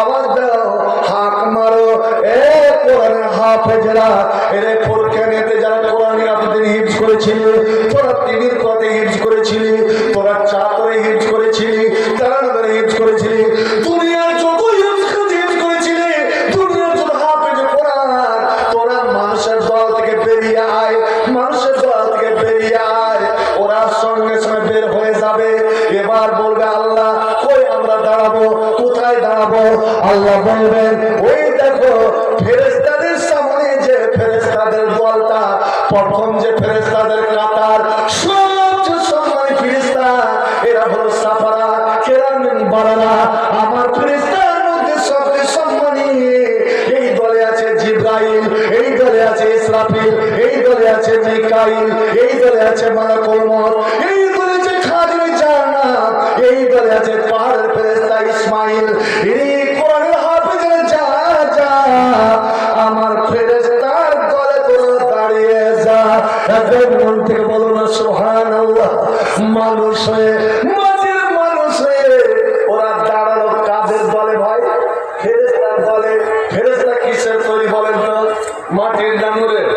আওয়াজ দাও, হাক মারো, এ কোরআনের হাফেজরা, এরে ফুরকানেতে যারা কোরআনের আপনি হিফজ করেছিলি, তোরা তিমির পথে হিফজ করেছিলি, তোরা চাদরে হিফজ করেছিলি, তারানগরে হিফজ করেছিলি, দুনিয়ার যত হিফজ করেছিলি, দুনিয়ার যত হাফেজ কোরআন, তোরা মানুষের দল থেকে বেরিয়ে আয়, মানুষের দল থেকে বেরিয়ে আয়। ওরা সঙ্গে সঙ্গে বের হয়ে যাবে। এবার বলবে আল্লাহ কই আমরা দাঁড়াবো, কোথায় দাঁড়াবো? আল্লাহ বলবেন ওই দেখো ফেরেশতাদের সামনে যে ফেরেশতাদের দলটা, প্রথম যে ফেরেশতাদের কাতার, সবচেয়ে সম্মানী ফেরেশতা, এরা হলো সাফারা কিরামান বারারা, আমার ফেরেশতার মধ্যে সবচেয়ে সম্মানী। এই দলে আছে জিবরাইল, এই দলে আছে ইসরাফিল, এই দলে আছে মিকাইল, এই দলে আছে মালাকুল মউত, এই দলে আছে খাজিল জান্নাত, এই দলে আছে পাহাড়ের ফেরেশতা ইসমাইল। এই কোরআনের হাফেজরা যা যা আমার ফেরেশতার দলে তোরা দাঁড়িয়ে যা। একবার মন থেকে বলো না সুবহানাল্লাহ। মানুষ হয়ে, মাটির মানুষ হয়ে ওরা দাঁড়ালো কাদের দলে ভাই? ফেরেশতার দলে। ফেরেশতা কিসের তৈরি বলেন তো? মাটির না নূরের?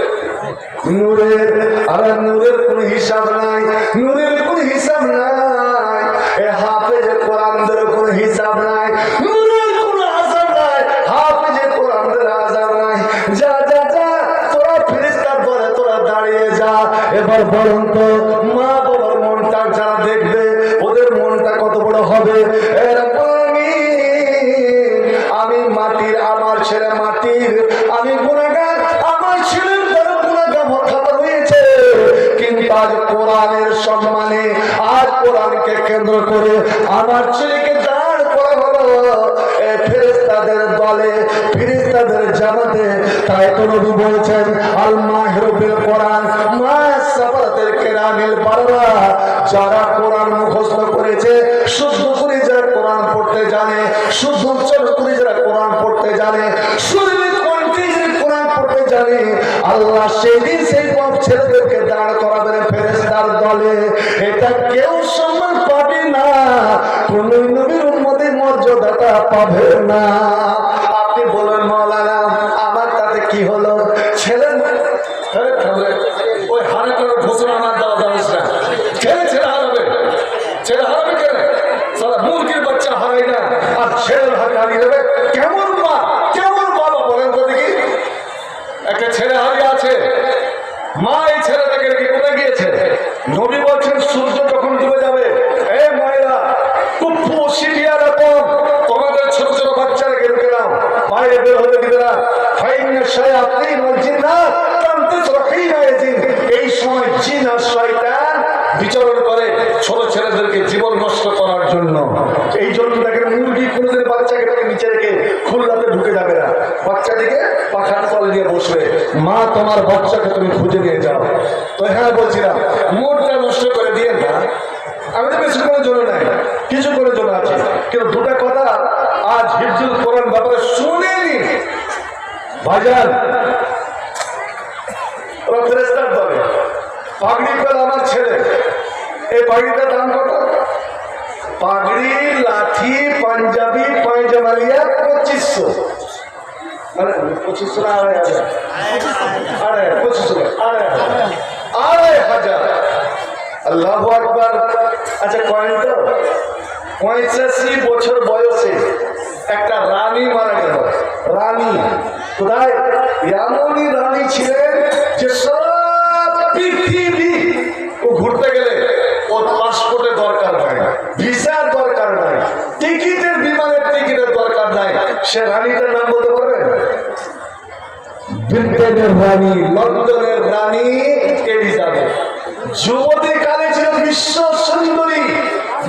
নূরের। আর নূরের কোন হিসাব নাই, নূরের কোন হিসাব নাই, এ হাফেজে কোরআনদের কোন হিসাব নাই, নূরের কোন আযাব নাই, হাফেজে কোরআনদের আযাব নাই। যা যা যা তোরা ফেরেশতার দলে তোরা দাঁড়িয়ে যা। এবার বলুন তো মা বাবার মনটা যারা দেখবে ওদের মনটা কত বড় হবে? আমি মাটির, আমার ছেলে মাটির, আমি গুনাহগার, আমার ছেলের বড় গুনাহগার খাতা হয়েছে, কিন্তু আজ কোরআনের সম্মানে, আজ কোরআনকে কেন্দ্র করে আমার ছেলেকে দাঁড় করা হলো ফেরেশতাদের দলে, ফেরেশতাদের জামাতে। তাই তো নবী বলেছেন আল মাহিরু বিল কোরআন মা সাফারাতিল কিরামিল বাররা, যারা কোরআন মুখস্থ করেছে, শুদ্ধ করে যারা কোরআন পড়তে জানে, শুদ্ধ উচ্চারণ করে যারা কোরআন পড়তে জানে, শরীরে কণ্ঠে যারা কোরআন পড়তে জানে, আল্লাহ সেদিন সেই সব ছেলেদেরকে দাঁড় করাবেন ফেরেশতার দলে। এটা কেউ সম্মান পাবে না, কোন নবীর উম্মতের মর্যাদাটা পাবে না। আপনি বলেন মাওলানা আমার তাতে কি হলো? ছেলে ওই হারানোর ঘোষণা আমার দেওয়া যাচ্ছে না। ছেলে ছেলে হারাবে, ছেলে হারাবে কেন? সারা মুরগির বাচ্চা হারাই না আর ছেলের হাতে হারিয়ে যাবে। কেমন মা, কেমন বাবা বলেন তো দেখি? একটা ছেলে হারিয়ে আছে, মা এই ছেলেটাকে রেখে কোথায় গিয়েছে? নবী বলছেন সূর্য যখন ডুবে যাবে, এই মায়েরা কুপ্পু সিটিয়া রকম তোমাদের ছোট ছোট বাচ্চারাকে রেখে দাও, বাইরে বের হতে দিবে না। এই সময় জিন আর শয়তান বিচরণ করে ছোট ছেলেদেরকে জীবন নষ্ট করার জন্য। এই জন্য দেখেন মুরগি কোনোদিন বাচ্চাকে নিচে রেখে খুলনাতে ঢুকে যাবে না, বাচ্চাটিকে পাখার তলে নিয়ে বসবে, মা তোমার বাচ্চাকে তুমি খুঁজে নিয়ে যাও। তো হ্যাঁ বলছিলাম মুডটা নষ্ট করে দিয়ে না, আমি তো বেশি করার জন্য নাই, কিছু করার জন্য আছে, কিন্তু দুটা কথা আজ হিফজুল কোরআন ব্যাপারে শুনেনি ভাইজান। ওরা ফেরেশতার দলে পাগড়ি পেল আমার ছেলে, এই পাগড়িটার দাম কত? পাগড়ি, লাঠি, পাঞ্জাবি, পায়জামালিয়া 2500, মানে 2500 না 2500, 2500 আল্লাহু আকবার। আচ্ছা কয়েন তো 85 বছর বয়সে একটা রানী মারা গেল। রানী কোথায়? এমনই রানী ছিলেন যে সব পৃথিবী ও ঘুরতে গেলে ওর পাসপোর্টের দরকার নাই, ভিসার দরকার নাই, টিকিটের, বিমানের টিকিটের দরকার নাই। সে রানীটার নাম বলতে পারবেন? ব্রিটেনের রানী, লন্ডনের রানী এলিজাবেথ। যুবতী কালে ছিল বিশ্ব সুন্দরী,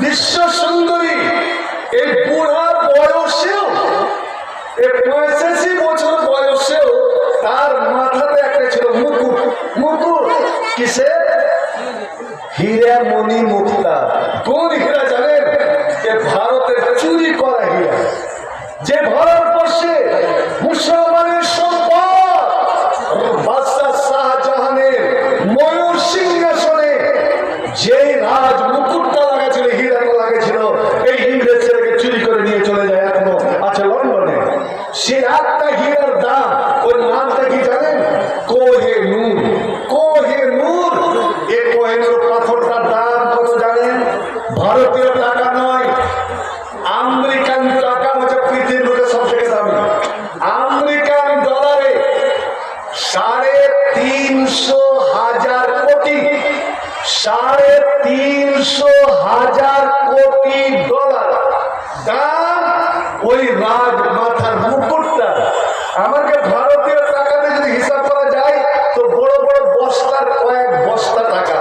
বিশ্ব সুন্দরী। এই বুড়া বয়সেও, এই 85 বছর বয়সেও তার মাথাতে একটা ছিল মুকুট। মুকুট কিসে? হীরা, মণি, মুক্তা। কোন হীরা জানেন? এ ভারতের চুরি করা হীরা। সে একটা হীরার দাম, ওর নামটা কি জানেন? কোহিনূর। কোহিনূর, এই কোহিনূর পাথরটার দাম কত জানেন? ভারতীয় টাকা নয়, আমেরিকান টাকা হচ্ছে পৃথিবীর মধ্যে সব থেকে দামি। আমেরিকান ডলারে 350,000 কোটি, 350,000 কোটি ডলার দাম ওই রাজ মাথার মুকুটটা। আমাকে ভারতীয় টাকাতে যদি হিসাব করা যায় তো বড় বড় বস্তার কয়েক বস্তা টাকা।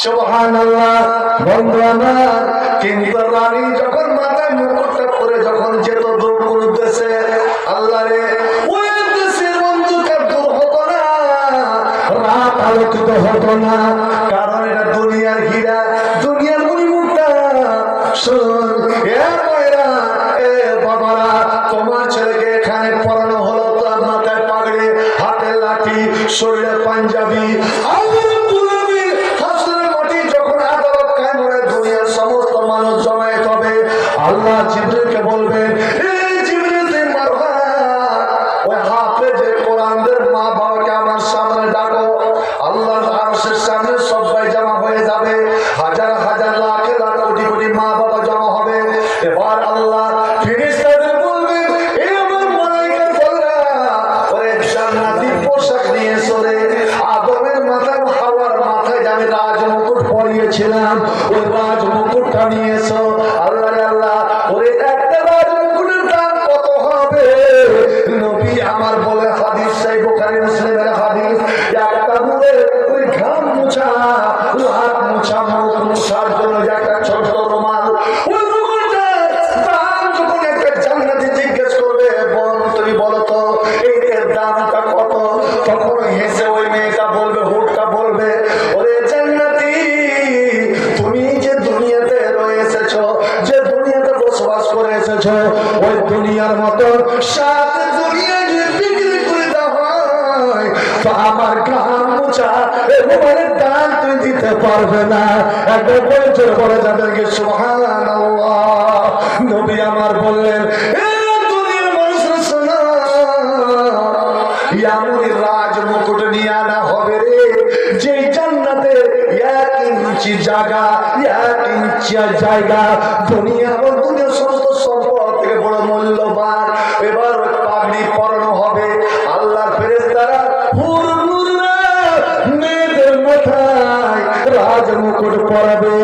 সুবহানাল্লাহ। বন্ধু আমার, কিন্তু রানী যখন মাথায় মুকুটটা পরে যখন যেত দূর দেশে, আল্লাহ রে, ওই দেশের অন্ধকার দূর হতো না, রাত আলোকিত হতো না, কারণ এটা দুনিয়ার হীরা, দুনিয়ার মণিমুক্তা। শোন এ মায়েরা, এ বাবারা, তোমার ছেলেকে এখানে পড়ানো হলো, তার মাথায় পাগড়ি, হাতে লাঠি, শরীরে পাঞ্জাবি, আল্লাহ জিবরিলকে বলবেন, এই জিবরিল ওই হাফেজে কোরআনদের মা বাবাকে আমার সামনে ডাকো। আল্লাহর আরশের সামনে সবাই জমা হয়ে যাবে, হাজার হাজার লাখ লাখ কোটি কোটি মা বাবা জমা হবে। এবার আল্লাহ ফেরেশতাদের বলবেন, এই আমার মালায়েকা বলরা, ওরে জান্নাতি পোশাক নিয়ে সরে আদমের মাথায়, হাওয়ার মাথায় আমি রাজ মুকুট পরিয়েছিলাম, ওই রাজ মুকুটটা নিয়ে এসো। আল্লাহ আল্লাহ, ওরে একটা রাজ মুকুটের দাম কত হবে? নবী আমার বলে হাদিস, সেই বুখারী মুসলিমের হাদিস, একটা বুড়ে ওই ঘাম মুছা, হাত মুছা, মুখ মুছার জন্য একটা ছোট রুমাল, ওই রুমালটার দাম যখন একটা জান্নাতি জিজ্ঞেস করবে, বোন তুমি বলো তো এর দামটা কত? তখন হেসে ওই মেয়েটা বলবে, হুটটা বলবে, ওরে জান্নাতি, তুমি যে দুনিয়াতে রয়েছেছো, যে দুনিয়াতে বসবাস করে এসেছো, ওই দুনিয়ার মতো সাথে দুনিয়া যদি বিক্রি করে দেওয়া হয় তো আমার ঘাম মুছা রুমালের দাম তুমি দিতে পারবে না। একবার বলছে পরে যাদেরকে সুবহানাল্লাহ। নবী আমার বললেন, দুনিয়ার মানুষরা শোনো, এমনই রাজ মুকুট নিয়ে আনা হবে রে, যে জান্নাতে 1 ইঞ্চি জায়গা, 1 ইঞ্চি জায়গা দুনিয়া এবং দুনিয়ার সমস্ত সম্পদ থেকে বড় মূল্যবান। এবার ওই পাগড়ি পরানো হবে। আল্লাহর ফেরেশতারা হুরমুররা মেয়েদের মাথায় রাজ মুকুট পরাবে,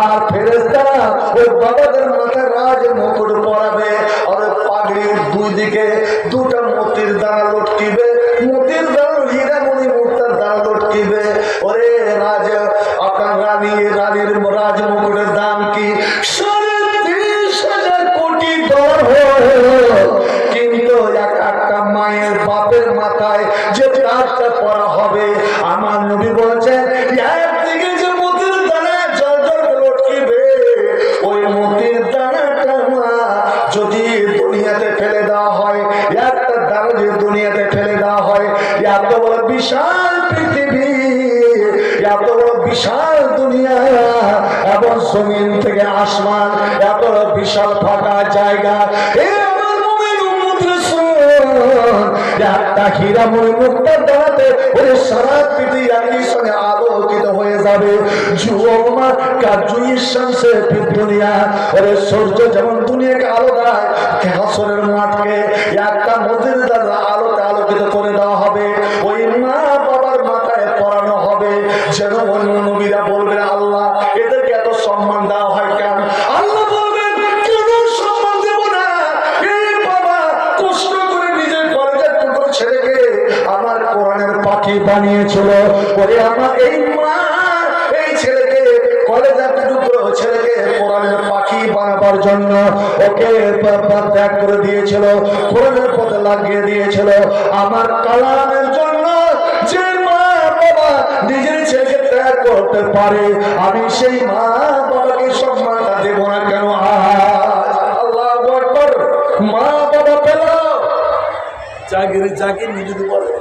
আর ফেরেশতারা ওই বাবাদের মাথায় রাজ মুকুট পরাবে। আর পাগড়ির দুই দিকে দুটা মতির দানা লটকিবে, মতির দানা হীরামণি মুক্তার দানা লটকিবে। ওরে রাজ, আপনার রানীর রাজ মুকুটের দাম কি? 30,000 কোটি ডলার। কিন্তু একটা মায়ের বাপের মাথায় যে তাজটা পরা হবে, আমার নবী বলেছেন, একদিকে যে মতির দানা জল লটকিবে, ওই মতির দানাটা যদি দুনিয়াতে ফেলে দেওয়া হয়, একটা দানা যদি দুনিয়াতে ফেলে দেওয়া হয়, এত বড় বিশাল পৃথিবী, এত বড় বিশাল দুনিয়া এবং জমিন থেকে আসমান, এত বিশাল ফাঁকা জায়গা, একটা হীরামণি মুক্তার দাঁড়াতে ওরে সারা পৃথিবী একই সঙ্গে আলোকিত হয়ে যাবে। যুবক কাজুইর শামসে দুনিয়া, ওরে সূর্য যেমন দুনিয়াকে আলো দেয়, হাসরের মাঠকে একটা মতির দ্বারা আলোতে আলোকিত করে দেওয়া হবে। ওই মা বাবার মাথায় পরানো হবে, যেন অন্য নবীরা বলবেন, আল্লাহ এদেরকে এত সম্মান দেওয়া হয় কেন? আল্লাহ বলবেন, কেন সম্মান দেব না? এই বাবা কষ্ট করে নিজের কলেজের টুকরো ছেলেকে আমার কোরআনের পাখি বানিয়েছিল, ওরে আমার এই মা এই ছেলেকে কলেজের টুকরো ছেলেকে কোরআনের পাখি বানাবার জন্য ওকে ত্যাগ করে দিয়েছিল, কোরআনের পথে লাগিয়ে দিয়েছিল। আমার কালামের জন্য যে মা বাবা নিজের ছেলেকে ত্যাগ করতে পারে, আমি সেই মা বাবাকে সম্মানটা দেব না কেন? আল্লাহু আকবার। মা বাবা পেল চাকরি, চাকরি যদি বলে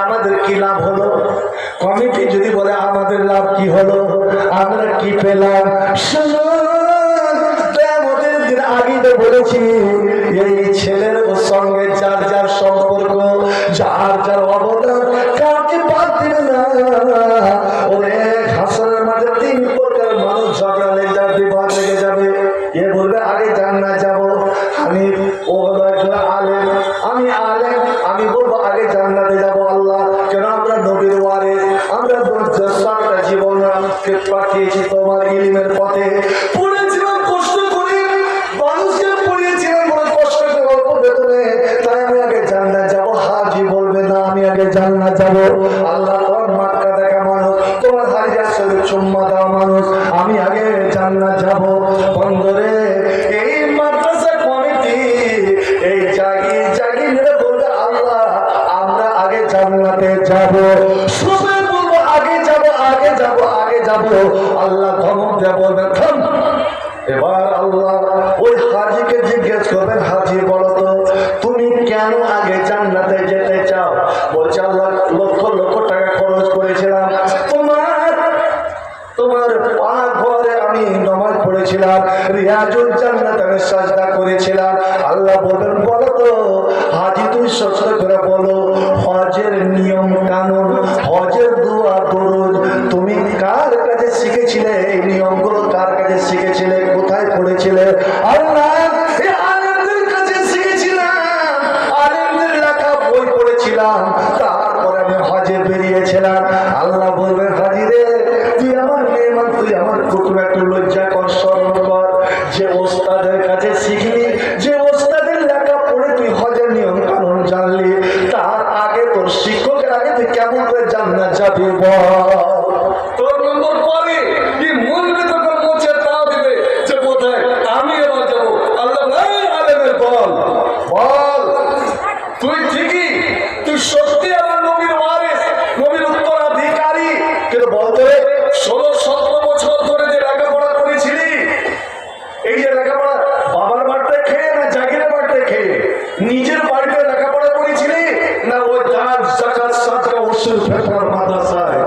আমাদের কি লাভ হলো, কমিটি যদি বলে আমাদের লাভ কি হলো, আমরা কি পেলাম? আমাদের দিন আগে তো বলেছি এই ছেলের সঙ্গে যার যার সম্পর্ক, যার যার অবদান, কাউকে বাদ দিবে না। অনেক হাসরের মাঝে তিন প্রকার মানুষ ঝগড়া লেগে যাবে, বিবাদ লেগে যাবে। এ বলবে আগে জান্নাত যাব, আমি ও হলো একজন আলেম, আমি আলেম, আমি বলবো আগে জান্নাতে যাব। আল্লাহ কেন আমরা নবীর ওয়ারিস, আমরা সারাটা জীবন পাঠিয়েছি তোমার ইলমের পথে, পড়েছিলাম কষ্ট করে, মানুষকে পড়িয়েছিলাম বড় কষ্ট করে, অল্প বেতনে, তাই আমি আগে জান্নাত যাব। হাজি বলবে না আমি আগে জান্নাত যাব। আল্লাহ তোমার মাক্কা দেখা মানুষ, তোমার হাজির শরীর চুম্মা দেওয়া মানুষ, আমি আগে জান্নাত যাব। বন্ধরে এই মাদ্রাসা কমিটি এই জাগিরে বলবে আল্লাহ আমরা আগে জান্নাতে যাব। সবাই বলবো আগে যাব, আগে যাব, আগে যাব। আল্লাহ ধমক দেয়া বলবেন থাম। এবার আল্লাহ ওই হাজিকে জিজ্ঞেস করবেন, হাজি বলো তো তুমি কেন আগে জান্নাতে যেতে চাও? বলছে আল্লাহ লক্ষ লক্ষ টাকা খরচ করেছিলাম তোমার পাক ঘরে আমি নামাজ পড়েছিলাম, রিয়াজুল জান্নাত আমি সাজদা করেছিলাম। আল্লাহ বলেন বলো তো হাজি তুমি সত্য করে বলো, হজের নিয়ম কানুন, হজের দোয়া দরুদ তুমি কার কাছে শিখেছিলে? এই নিয়মগুলো কার কাছে শিখেছিলে? কোথায় পড়েছিলে? আল্লাহ এই আলেমদের কাছে শিখেছিলাম, আলেমদের লেখা বই পড়েছিলাম, তারপরে আমি হজে বেরিয়েছিলাম। আল্লাহ বলবেন হাজি রে তুই আমার মেহমান, তুই আমার কুটুম, একটু লজ্জা কর, শরম কর। যে ওস্তাদের কাছে শিখলি, যে ওস্তাদের লেখা পড়ে তুই হজের নিয়ম কানুন জানলি, তার আগে তোর শিক্ষকের আগে তুই কেমন করে জান্নাত যাবি বল? তোর নম্বর পরে কি মনবে তোকে পৌঁছে তাও দিবে যে কোথায় আমি এবার যাবো। আল্লাহ আলেমের বল বল তুই ঠিকই, তুই সত্যি আমার নবীর ওয়ারিস, নবীর উত্তরাধিকারী, কিন্তু বলতে 16-17 বছর ধরে যে লেখাপড়া করেছিলি, এই যে লেখাপড়া বাবার বাড়িতে খেয়ে না জাগিরের বাড়িতে খেয়ে, নিজের বাড়িতে লেখাপড়া করেছিলি না ওই দান যাকাত সাদকা উসুল ফিকহ মাদ্রাসায়?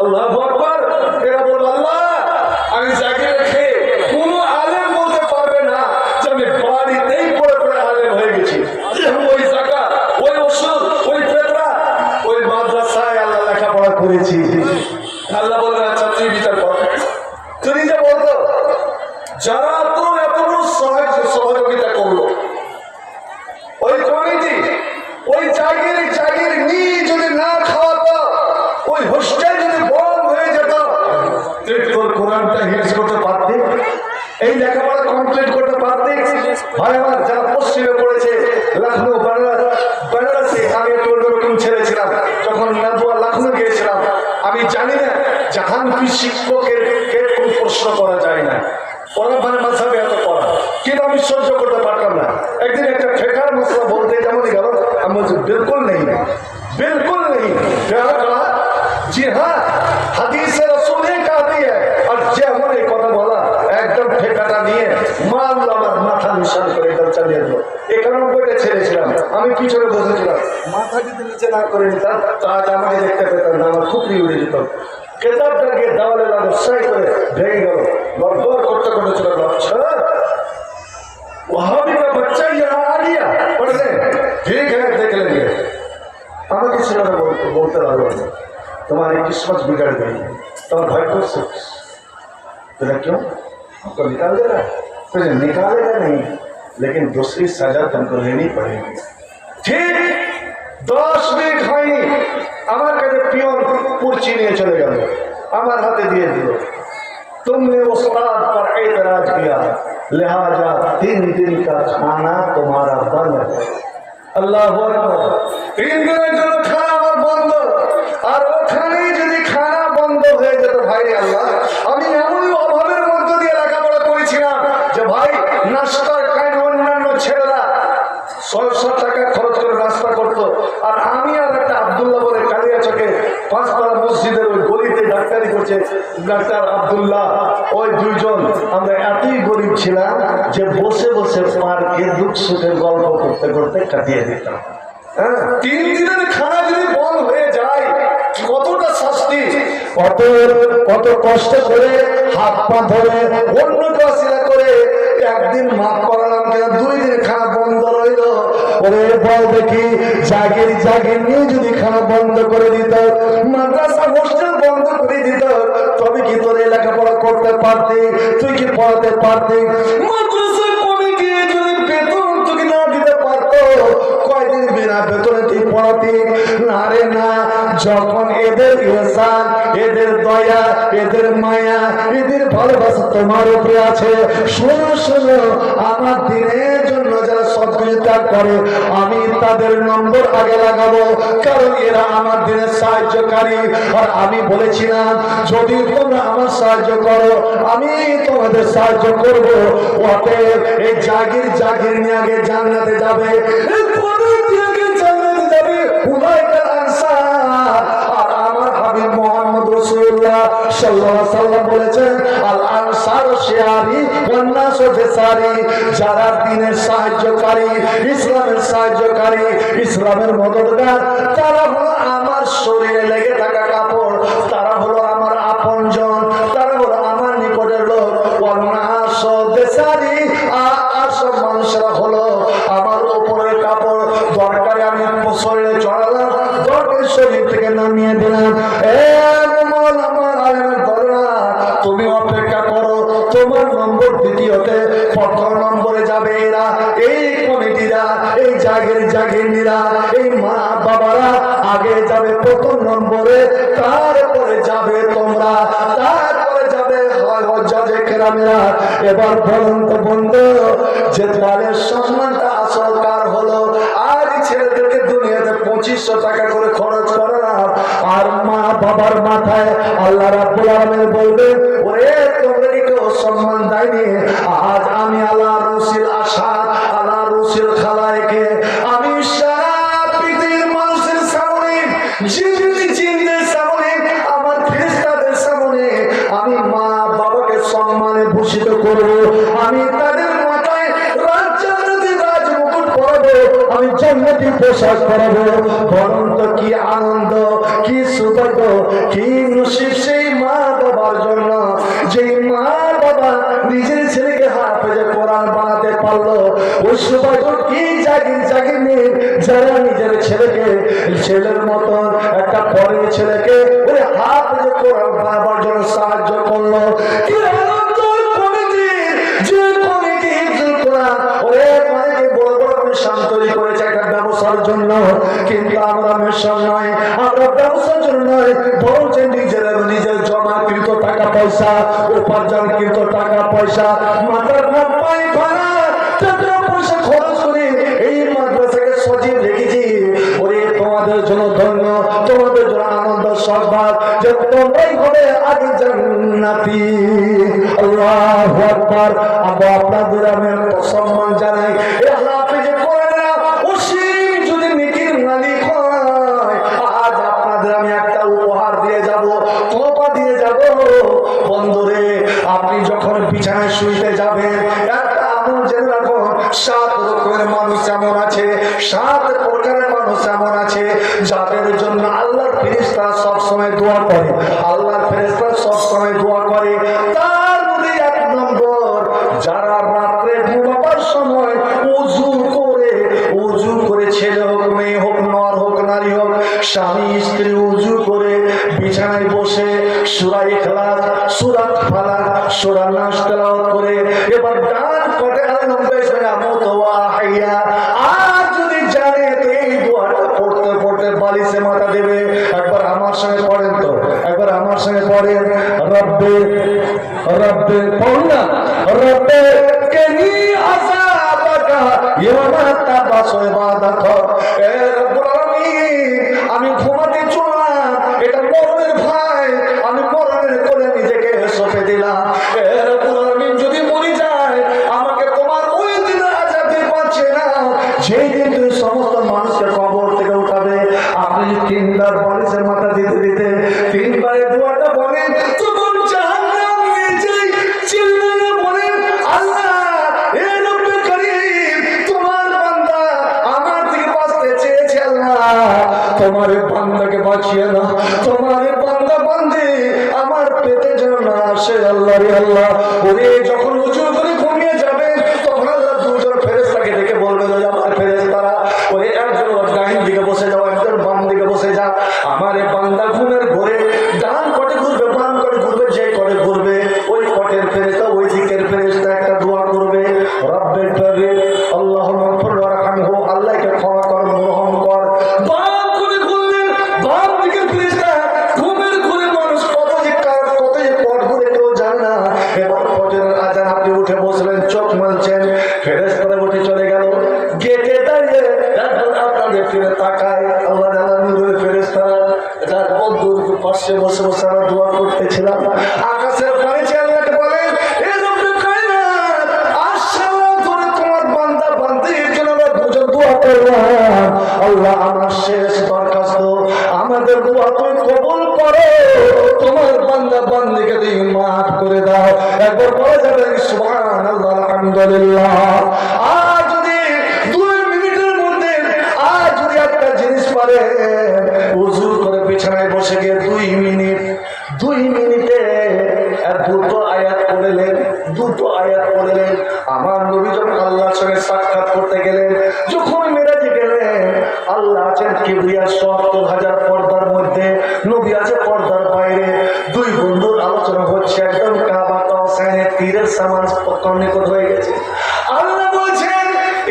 আল্লাহু আকবার। এরা বল আল্লাহ আমি জাগিরে খেয়ে কোন আলেম বলতে পারবে না যে আমি বাড়িতেই পড়ে পড়ে আলেম হয়ে গেছি। ওই যাকাত, ওই উসুল, ওই ফিকহ, ওই মাদ্রাসায় আল্লাহ লেখাপড়া করেছি। আল্লাহ বললেন আচ্ছা তুই বিচার কর। তুই যে বলতো যারা তোর এত সহযোগিতা করলো, ওই কমিটি, ওই জাগির নিয়ে যদি না খাওয়াতো, ওই হোস্টেল যদি বন্ধ হয়ে যেত, তুই তোর কোরআনটা হিফজ করতে পারতি, এই লেখাপড়া কমপ্লিট করতে পারতি। ভাই আমার যারা পশ্চিমে পড়েছে, লখনৌ, বেনারসে, আমি একটু অন্যরকম ছেড়েছিলাম যখন নাদুয়া লখনৌ গিয়েছিলাম। আমি জানি না জাহাঙ্গীর শিক্ষকের কোন প্রশ্ন করা যায় না, ওরা মানে মাঝাবে এত পড়া, কিন্তু আমি সহ্য করতে পারতাম না। একদিন একটা ঠেকার মশলা বলতে যেমনই গেল, আমি বলছি বিলকুল নেই, बिल्कुल नहीं। क्या कहा? जी हाँ, हदीस रसूल ने कहती है। और जे हमने কথা বলা একদম ঠেকাটা নিয়ে মারলো, আমার মাথা নিশান করে একদম চালিয়ে দিল। 91টা ছেড়েছিলাম, আমি পিছনে বসেছিলাম, মাথা যদি নিচে না করে নিতাম তাজ আমাকে দেখতে পেতাম না, আমার খুব উড়ে যেত। কেতাবটা গিয়ে দেওয়ালে লাগো, সাই করে ভেঙে গেল, গড়গড় করতে করতে চলে গেল। আচ্ছা वहां भी का बच्चा यहाँ आ गया पढ़ने, ठीक है देख लेंगे। আমাকে ছিল বলতে লাগলো तुम्हारी किस्मत बिगड़ गई, तुम्हारा भाई को तेरा क्यों आपको निकाल दे रहा है? तुझे निकालेगा नहीं, लेकिन दूसरी सजा तुमको लेनी पड़ेगी। ठीक 10 मिनट হয়নি, আমার কাছে পিয়ন পুরচি নিয়ে চলে গেল, আমার হাতে দিয়ে দিল। तुमने उस्ताद पर एतराज किया, लिहाजा 3 दिन का खाना तुम्हारा बंद है। अल्लाह अकबर। 3 দিনের জন্য খানা আমার বন্ধ, আর ওখানে যদি খানা বন্ধ হয়ে যেত, ভাই আল্লাহ আমি এমন অভাবের মধ্য দিয়ে লেখাপড়া করেছিলাম যে ভাই নাস্তার কারণে অন্যান্য ছেলেরা 600 টাকা খরচ করে নাস্তা করতো, আর আমি আর একটা আব্দুল্লাহ বলে কালিয়াচকে 5 মসজিদের ওই গলিতে ডাক্তারি করছে ডাক্তার আব্দুল্লাহ, ওই দুইজন আমরা এতই গরিব ছিলাম যে বসে বসে পার্কে দুঃখ সুখের গল্প করতে করতে কাটিয়ে দিতাম। 3 দিনের খানা যদি বন্ধ হয়ে যায় কতটা শাস্তি, কত কষ্ট করে হাত পা ধরে অন্যকে অশিলা করে একদিন মাফ করালাম কেন 2 দিন খানা বন্ধ রইল? ওরে বল দেখি, জাগির জাগির নিয়ে যদি খানা বন্ধ করে দিত, মাদ্রাসা হোস্টেল বন্ধ করে দিত, তবে কি তোর লেখাপড়া করতে পারতি? তুই কি পড়াতে পারতি? মাদ্রাসা কমিটি যদি বেতন তোকে না দিতে পারতো, কয়দিন বিনা বেতনে তুই পড়াতি? না রে না। যখন এদের ইহসান, এদের দয়া, এদের মায়া, এদের ভালোবাসা তোমার উপরে আছে, শোনো শোনো, আমার দিনের জন্য যারা সবকিছু ত্যাগ করে, আমি তাদের নম্বর আগে লাগাবো, কারণ এরা আমার দিনের সাহায্যকারী। আর আমি বলেছিলাম, যদি তোমরা আমার সাহায্য করো, আমি তোমাদের সাহায্য করবো। অতএব এই জাগির জাগির নিয়ে আগে জান্নাতে যাবে, জান্নাতে যাবে উলাইকাল আনসার। আর আমার হাবিব মুহাম্মদ রাসূলুল্লাহ সাল্লাল্লাহু আলাইহি ওয়াসাল্লাম বলেছেন, আল আনসার শিয়ারি ওয়ান নাস ফিসারি। যারা দ্বীনের সাহায্যকারী, ইসলামের সাহায্যকারী, ইসলামের মদদগার, তারা হলো আমার শরীরে লেগে থাকা কাপড়, তারা হলো আমার আপনজন, তারা হলো আমার নিকটের লোক। ওয়ান নাস ফিসারি, আর সব মানুষরা হলো আমার উপরের কাপড়। দরকারে আমি শরীরে চড়ালাম, দরকার শরীর থেকে নামিয়ে দিলাম। তুমি অপেক্ষা করো, তোমার নম্বর দ্বিতীয়তে, প্রথম নম্বরে যাবে এরা, এই কমিটিরা, এই জাগির জাগিরনিরা, এই মা বাবারা আগে যাবে প্রথম নম্বরে, তারপরে যাবে তোমরা, তারপরে যাবে হজ্জাজে কেরামেরা। এবার বলুন তো বন্ধু, যে তাদের সম্মানটা আসল কার হলো? আর ছেলেদেরকে দুনিয়াতে 2500 টাকা করে খরচ করে না, আর মা বাবার মাথায় আল্লাহ রাব্বুল আলামিন বলবে, ওরে তোমরা কি কেউ সম্মান দেয়নি? আজ আমি আল্লাহ রসুল আশা, আল্লাহ রসুল খালায়েকে, আমি সারা পৃথিবীর মানুষের সামনে, জিনদের সামনে, আমার ফেরেশতাদের সামনে আমি মা বাবাকে সম্মানে ভূষিত করব। আমি তাদের মাথায় রাজমুকুট পরাবো, আমি জান্নাতি পোশাক পরাবো। বরং তো কি আনন্দ, কি সৌভাগ্য, কি নসিব সেই মা বাবার জন্য, যে মা বাবা নিজের ছেলেকে হাফেজে কোরআন বানাতে পারলো। ওই সৌভাগ্য কি জাগির জাগিরনি যারা নিজের ছেলেকে, ছেলের মতন একটা পরের ছেলেকে ওই হাফেজে কোরআন বানাবার জন্য সাহায্য করলো। কি আনন্দ কমিটি, যে কমিটি হিফজুল কোরআন ওরে অনেকে বড় বড় মিশন তৈরি করেছে একটা ব্যবসার জন্য, কিন্তু আমরা মিশন নয়, আমরা ব্যবসার জন্য নয়, বরং নিজের জমাকৃত টাকা পয়সা, উপার্জনকৃত টাকা পয়সা, মাথার ঘাম পাই ভাড়া, টাকা পয়সা খরচ করে এই মাদ্রাসাকে সজীব রেখেছি। ওরে তোমাদের জন্য ধন্য, তোমাদের জন্য আনন্দ সংবাদ, যে তোমরাই হবে আগে জান্নাতি। আল্লাহু আকবার। আমরা আপনাদের আমি সম্মান জানাই। এই হাফেজে কোরআনরা অসীম যদি নেকির মালিক হয়, আজ আপনাদের আমি একটা উপহার দিয়ে যাব, তোপা দিয়ে যাব। বন্ধুরে, আপনি যখন বিছানায় শুইতে যাবেন, একটা আমল জেনে রাখুন, 7 রকমের মানুষ এমন আছে, 7 প্রকারের মানুষ এমন আছে, যাদের জন্য আল্লাহর ফেরেশতা সবসময় দোয়া করে, আল্লাহর ফেরেশতা সবসময় দোয়া করে। তার মধ্যে 1 নম্বর, যারা রাত্রে ঘুমাবার সময় উযু করে ছেলে হোক, মেয়ে হোক, নর হোক, নারী হোক, স্বামী স্ত্রী উযু করে বিছানায় বসে সূরা ইখলাস, সূরা ফালাক, সূরা নাস তেলাওয়াত করে, এবার ডান কটে আর যদি জানে তো এই দোয়াটা পড়তে পড়তে বালিশে মাথা দেবে। একবার আমার সঙ্গে পড়েন তো, একবার আমার সঙ্গে পড়েন, রব্বে রব্বে পড়না, রব্বে কেনি আযাবাকা ইয়ামা তাবাসু ইবাদাকা। এ রব্বুল আলামিন, আমি ঘুমাতে চললাম, এটা মরণের ভয়, আমি মরণের কোলে নিজেকে সঁপে দিলাম। এ রব্বুল আলামিন, যদি মরে যায় আমাকে তোমার ওই দিন আযাব দিতে পারছে না, যেই দিন তুমি সমস্ত মানুষকে কবর থেকে উঠাবে। আপনি 3 বার বালিশের মাথা দিতে দিতে 3 বারে দোয়াটা বলেন, তখন জাহান্নাম নিজেই চিল্লায়ে বলেন, আল্লাহ এ রব্বে করিম, তোমার বান্দা আমার থেকে বাঁচতে চেয়েছে, আল্লাহ তোমার বান্দাকে বাঁচিয়ে না, তোমার বান্দা বান্দি আমার পেটে যেন না আসে, আল্লাহ রে আল্লাহ। ওরে যখন উঁচু করে ঘুমিয়ে যাবে, ডাইন দিকে বসে যাও, একজন বাম দিকে বসে যা। আমার এই বান্দা ঘুমের ঘরে ডান কটে ঘুরবে, বাম কটে ঘুরবে, যে কটে ঘুরবে ওই কটের ফেরেশতা ওই দিকের ফেরেশতা একটা দোয়া করবে, রব্বির পারে আল্লাহুম্মা গফির ওয়ারহামহু, আল্লাহকে ক্ষমা কর, রহম কর। বাম করে ঘুরলেন, বাম দিকের ফেরেশতা ঘুমের ঘরে মানুষ কত যে পথ ঘুরে কেউ জানে না। এবার ফজরের আজান, আপনি উঠে বসলেন, চোখ মালছেন, ফেরেশতারা উঠে চলে গেল, গেটে দাঁড়িয়ে একবার আপনাদের ফিরে তাকায়, আল্লাহ নূরের ফেরেশতারা যার বন্ধুর পাশে বসে বসে আমরা দোয়া করতেছিলাম, আকাশের পানি আল্লাহকে বলেন, এ রব্বে কায়নাত, আসসালাম করে তোমার বান্দা বান্দির জন্য আমরা দুজন দোয়া করলাম। আল্লাহ আমার শেষ দরখাস্ত, আমাদের দোয়া তুমি কবুল করো, তোমার বান্দা বান্দিকে তুমি মাফ করে দাও। একবার বলে যাবেন সুবহানাল্লাহ, আলহামদুলিল্লাহ। আর যদি 2 মিনিটের মধ্যে আর যদি একটা জিনিস পারে, উযু করে বিছানায় বসে গিয়ে 2 মিনিটে দুটো আয়াত পড়লেন, আমার নবী যখন আল্লাহর সঙ্গে সাক্ষাৎ করতে গেলেন, যখন মেরাজে গেলেন, আল্লাহ আছেন কিবরিয়া ৭০,০০০ পর্দার মধ্যে, নবী আছে পর্দার বাইরে, 2 বন্ধুর আলোচনা হচ্ছে, একদম কাবা কাউসাইনের তীরের সামান নিকট হয়ে গেছে। আল্লাহ বলছেন,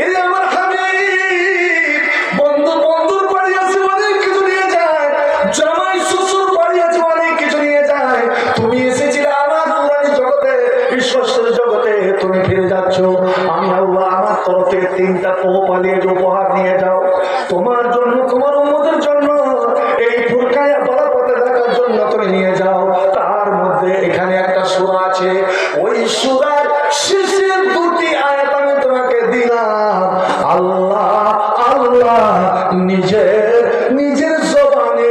এই আমার হাবিব, বন্ধুর বাড়ি আছে, অনেক কিছু নিয়ে যায়, জামাই শ্বশুর বাড়ি আছে, অনেক কিছু নিয়ে যায়, তুমি এসেছিলে আমার নুরানি জগতে, ঈশ্বরের জগতে, তুমি ফিরে যাচ্ছ, আমি আল্লাহ আমার তরফ থেকে 3টা পোহপালিয়ে উপহার নিয়ে যাও, তোমার জন্য, তোমার উম্মতের জন্য, এই ফুরকায়া বরাবতে দেখার জন্য তুমি নিয়ে যাও। তার মধ্যে এখানে একটা সূরা আছে, ওই সূরার শেষের 2টি আয়াত আমি তোমাকে দিলাম। আল্লাহ নিজের জবানে,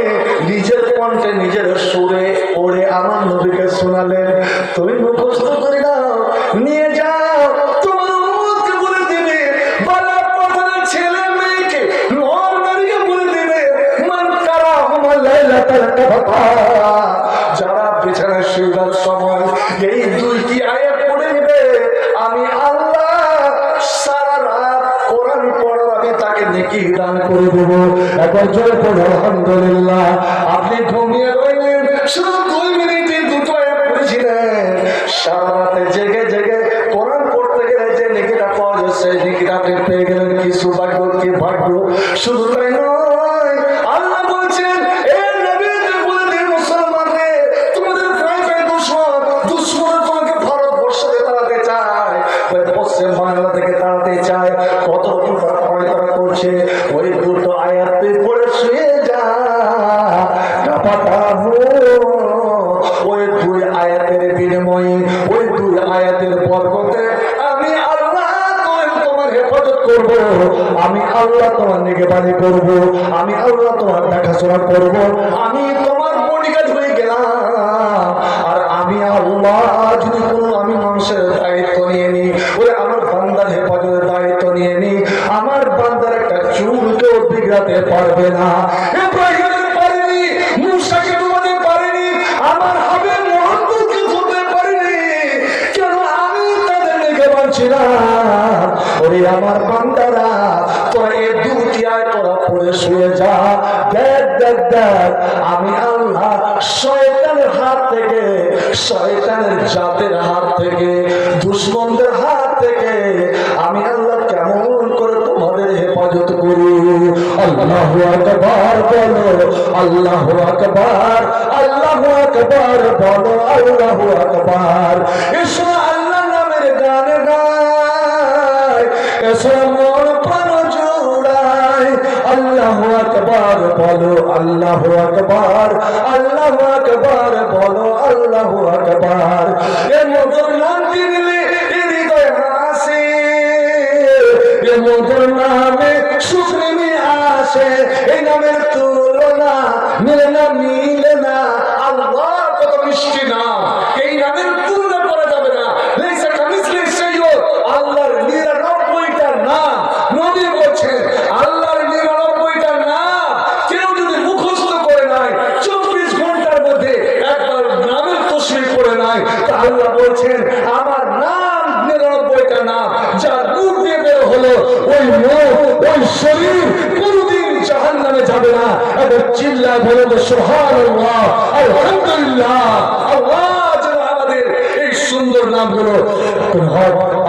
নিজের কণ্ঠে, নিজের সুরে পড়ে আমার নবীকে শোনালেন, তুমি মুখস্থ করে নাও, নিয়ে যাও, তোমার উম্মতকে বলে দিবে, বালা পাথরের ছেলে মেয়েকে, নর নারীকে বলে দিবে, মান কারাহুমা লাইলাতাল কাফা, যারা বিছানায় শুবার সময় এই 2টি আয়াত পড়ে নেবে, আমি আল্লাহ সারা রাত কোরআন পড়ার আমি তাকে নেকি দান করে দেব। একবার জোরে পড়ো আলহামদুলিল্লাহ। আপনি ঘুমিয়ে রইলেন, শুধু 2 মিনিটে 2টো আয়াত পড়েছিলেন, সারা রাতে জেগে জেগে কোরআন পড়তে গেলে যে নেকিটা পাওয়া যায়, সেই নেকিটা আপনি পেয়ে গেলেন। কি সৌভাগ্য, কি ভাগ্য! শুধু তাই নয়, আল্লাহ বলছেন, এ নবী বলে দিন মুসলমানরে, তোমাদের প্রায় দুশ্মন তোমাকে ভারতবর্ষ থেকে তাড়াতে চায়, পশ্চিম বাংলা থেকে তাড়াতে চায়, কত রকম তারা করছে, ওই 2টো আয়াত তুই পড়ে শুয়ে যা, ওই 2 আয়াতের বিনিময়ে, ওই 2 আয়াতের বরকতে আমি আল্লাহ তোমার হেফাজত করব, আমি আল্লাহ তোমার নিগরানি করব, আমি আল্লাহ তোমার দেখাশোনা করব, আমি তোমার বডিগার্ড হয়ে গেলাম। আর আমি আল্লাহ যদি কোনো আমি মানুষের দায়িত্ব নিয়ে নিই, ওরে আমার বান্দার হেফাজতের দায়িত্ব নিয়ে নিই, আমার বান্দার একটা চুলকেও বিগড়াতে পারবে না। ইব্রাহিমের পারেনি, মুসাকে ডুবাতে পারেনি, আমার হাবিব মুহাম্মদকে ধরতে পারেনি, কেন আমি তাদের লেগে বাঁচছিলাম। ওরে আমার বান্দারা, তোরা এই 2টি আয়াত তোরা পড়ে শুয়ে যা, দেখ আমি আল্লাহ শয়তানের হাত থেকে, শয়তানের জাতের হাত থেকে, দুশমনদের হাত থেকে আমি আল্লাহ কেমন করে তোমাদের হেফাজত করি। আল্লাহু আকবার বলো, আল্লাহু আকবার, আল্লাহু আকবার বলো, আল্লাহু আকবার। এসো আল্লাহ নামের গান গায়, এসো মন প্রাণ জোড়ায়, আল্লাহু আকবার বলো, আল্লাহু আকবার, আল্লাহু আকবার বলো, আল্লাহু আকবার। এ মধুর নামটি নিলে হৃদয় হাসে, এ মধুর নামে সুখ নেমে আসে, এই নামের তুলনা মিলে না। আল্লাহ কত মিষ্টি নাম, এই নামের তুলনা করা যাবে না। লাইসা কামিসলিহি শাইউন, আল্লাহর 99টা নাম, নবী বলছেন আল্লাহর 99টা নাম কেউ যদি মুখস্থ করে নাই, 24 ঘন্টার মধ্যে একবার নামের তসবিহ করে নাই, তা আল্লাহ বলছেন আমার নাম 99টা নাম, যার মুখ দিয়ে বের হলো ওই মুখ, ওই শরীর কোনদিন যাবে না। এদের চিল্লায় বলে সুবহানাল্লাহ, আলহামদুলিল্লাহ। আল্লাহ যেন আমাদের এই সুন্দর নামগুলো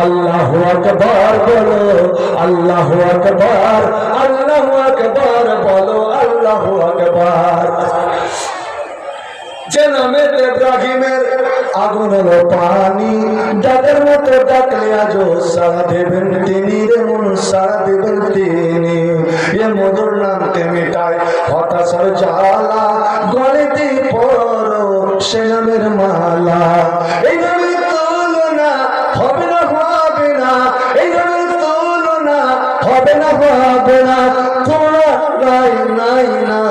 আল্লাহু আকবার বলো, আল্লাহু আকবার, আল্লাহু আকবার বলো, আল্লাহু আকবার। যে নামে ইব্রাহিমের আগুন হলো পানি, ডাকের মতো ডাকলে আজও সাড়া দেবেন তিনি, রে মন সাড়া দেবেন তিনি। এ মধুর নামতে মেটায় হতাশার জ্বালা, গলেতে পড়ো সে নামের মালা। এই নামের তুলনা হবে না, হবে না, এই নামের তুলনা হবে না, হবে না, তোমরা নাই নাই না।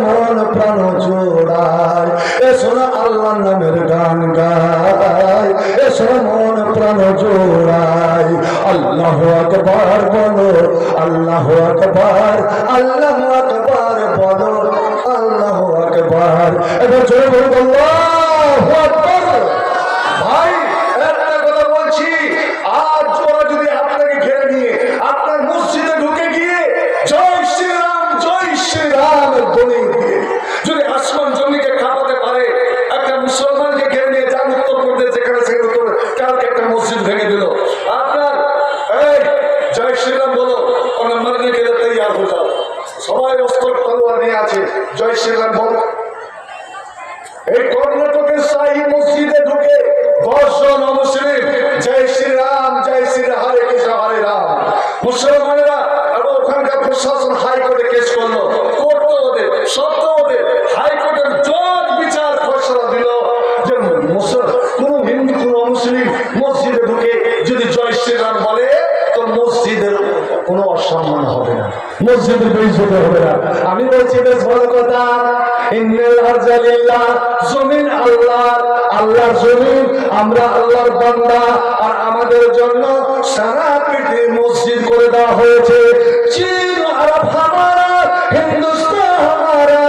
মন প্রাণ জোড়ায় এসোনা আল্লাহ নামের গান গায়, এসোনা মন প্রাণ জোড়ায়। আল্লাহু আকবার বলো, আল্লাহু আকবার, আল্লাহু আকবার বলো, আল্লাহু আকবার। এবার জোরে বলো আল্লাহু আকবার। ভাই একটা কথা বলছি, আজ ওরা যদি আপনাকে ঘিরে নিয়ে আপনার মসজিদে ঢুকে গিয়ে জয় শ্রীরাম, জয় শ্রীরাম বলে দিয়ে যদি আসমান জমিকে কাঁপাতে পারে, একটা মুসলমানকে ঘিরে নিয়ে যান উত্তর প্রদেশ যেখানে সেখানে উত্তর কালকে একটা মসজিদ ভেঙে দিল, আপনার এই জয় শ্রীরাম বলো, ওনার মারনে গেলে তৈরি হয়ে যাও। সবাই অস্ত্র তলোয়ার নিয়ে আছে, জয় শ্রীরাম বলো। এই কর্ণাটকের শাহী মসজিদে ঢুকে 10 জন অমুসলিম জয় শ্রীরাম, জয় শ্রী হরে কৃষ্ণ হরে রাম। মুসলমানেরা এবং ওখানকার প্রশাসন হাইকোর্টে কেস করলো, কোর্ট তো ওদের, সব তো ওদের। হাইকোর্টের জজ বিচার ফয়সালা দিল যে কোন হিন্দু কোন মুসলিম মসজিদে ঢুকে যদি জয় শ্রীরাম বলে তো মসজিদের কোনো অসম্মান হবে না, মসজিদের বেইজ্জতি হবে না। আমি বলছি বেশ ভালো কথা, ইন্নাল আরজা লিল্লাহ, জমিন আল্লাহর, আল্লাহর জমিন, আমরা আল্লাহর বান্দা, আর আমাদের জন্য সারা পৃথিবী মসজিদ করে দেওয়া হয়েছে। চীন আরব হামারা, হিন্দুস্তান হামারা,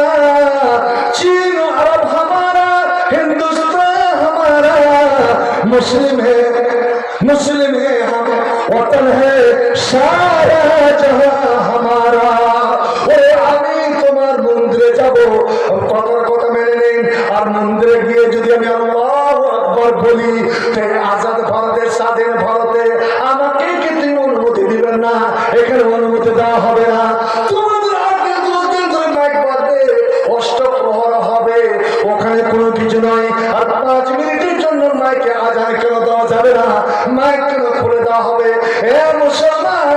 चीन अरब हमारा, हिंदुस्तान हमारा, मुस्लिम है हम, वतन है सारा जहां हमारा। ওরে আমি তোমার মন্দিরে যাব, কথার কথা মেনে নেন, আর মন্দিরে গিয়ে যদি আমি আল্লাহু আকবার বলি, তাই আজাদ ভারতে, স্বাধীন ভারতে আমাকে কি তুমি অনুমতি দিবেন না? এখানে অনুমতি দেওয়া হবে না। তোমাদের আগে 10 দিন ধরে মাইক বাজবে, অষ্টপ্রহর হবে, ওখানে কোনো কিছু নয়। আর 5 মিনিটের জন্য মাইকে আজান কেন দেওয়া যাবে না? মাইক কেন খুলে দেওয়া হবে? এ মুসলমান,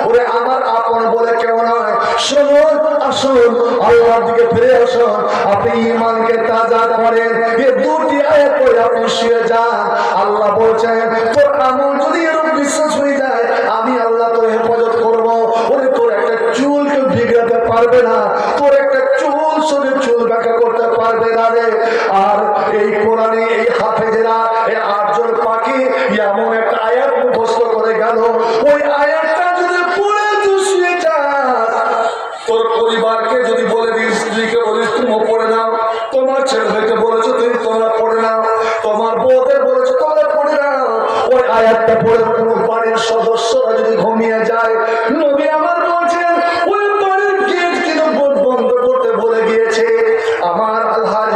ওরে আমার আপন বলে কেউ নয়, শুনুন, আসুন, আল্লাহর দিকে ফিরে আসুন। আপনি ঈমানকে তাজা করেন, এই 2টি আয়াত পড়ে আপনি শুয়ে যান। আল্লাহ বলছেন, তোর আমল যদি এরকম বিশ্বাস হয়ে যায়, আমি আল্লাহ তোর হেফাজত করবো। ওরে তোর একটা চুল কেউ বিগড়াতে পারবে না, তোর একটা চুল শুধু চুল ব্যাখ্যা করতে পারবে না রে। আর এই কোরআনে এই হাফেজেরা, এই 8 জন পাখি এমন একটা আয়াত মুখস্থ করে গেল, ওই আয়াতটা যদি পড়ে তুই শুয়ে যাস, তোর পরিবারকে যদি বলে দিস, স্ত্রীকে বলিস তুমিও পড়ে নাও, তোমার ছেলেকে বলেছো তুমি তোমরা পড়ে নাও, তোমার বউদের বলেছো তোমরা পড়ে নাও, ওই আয়াতটা পড়ে কোনো বাড়ির সদস্যরা যদি ঘুমিয়ে যায়, নবী আমার বলছেন ওই বাড়ির গেট কিন্তু বন্ধ করতে বলে গিয়েছে। আমার আলহাজ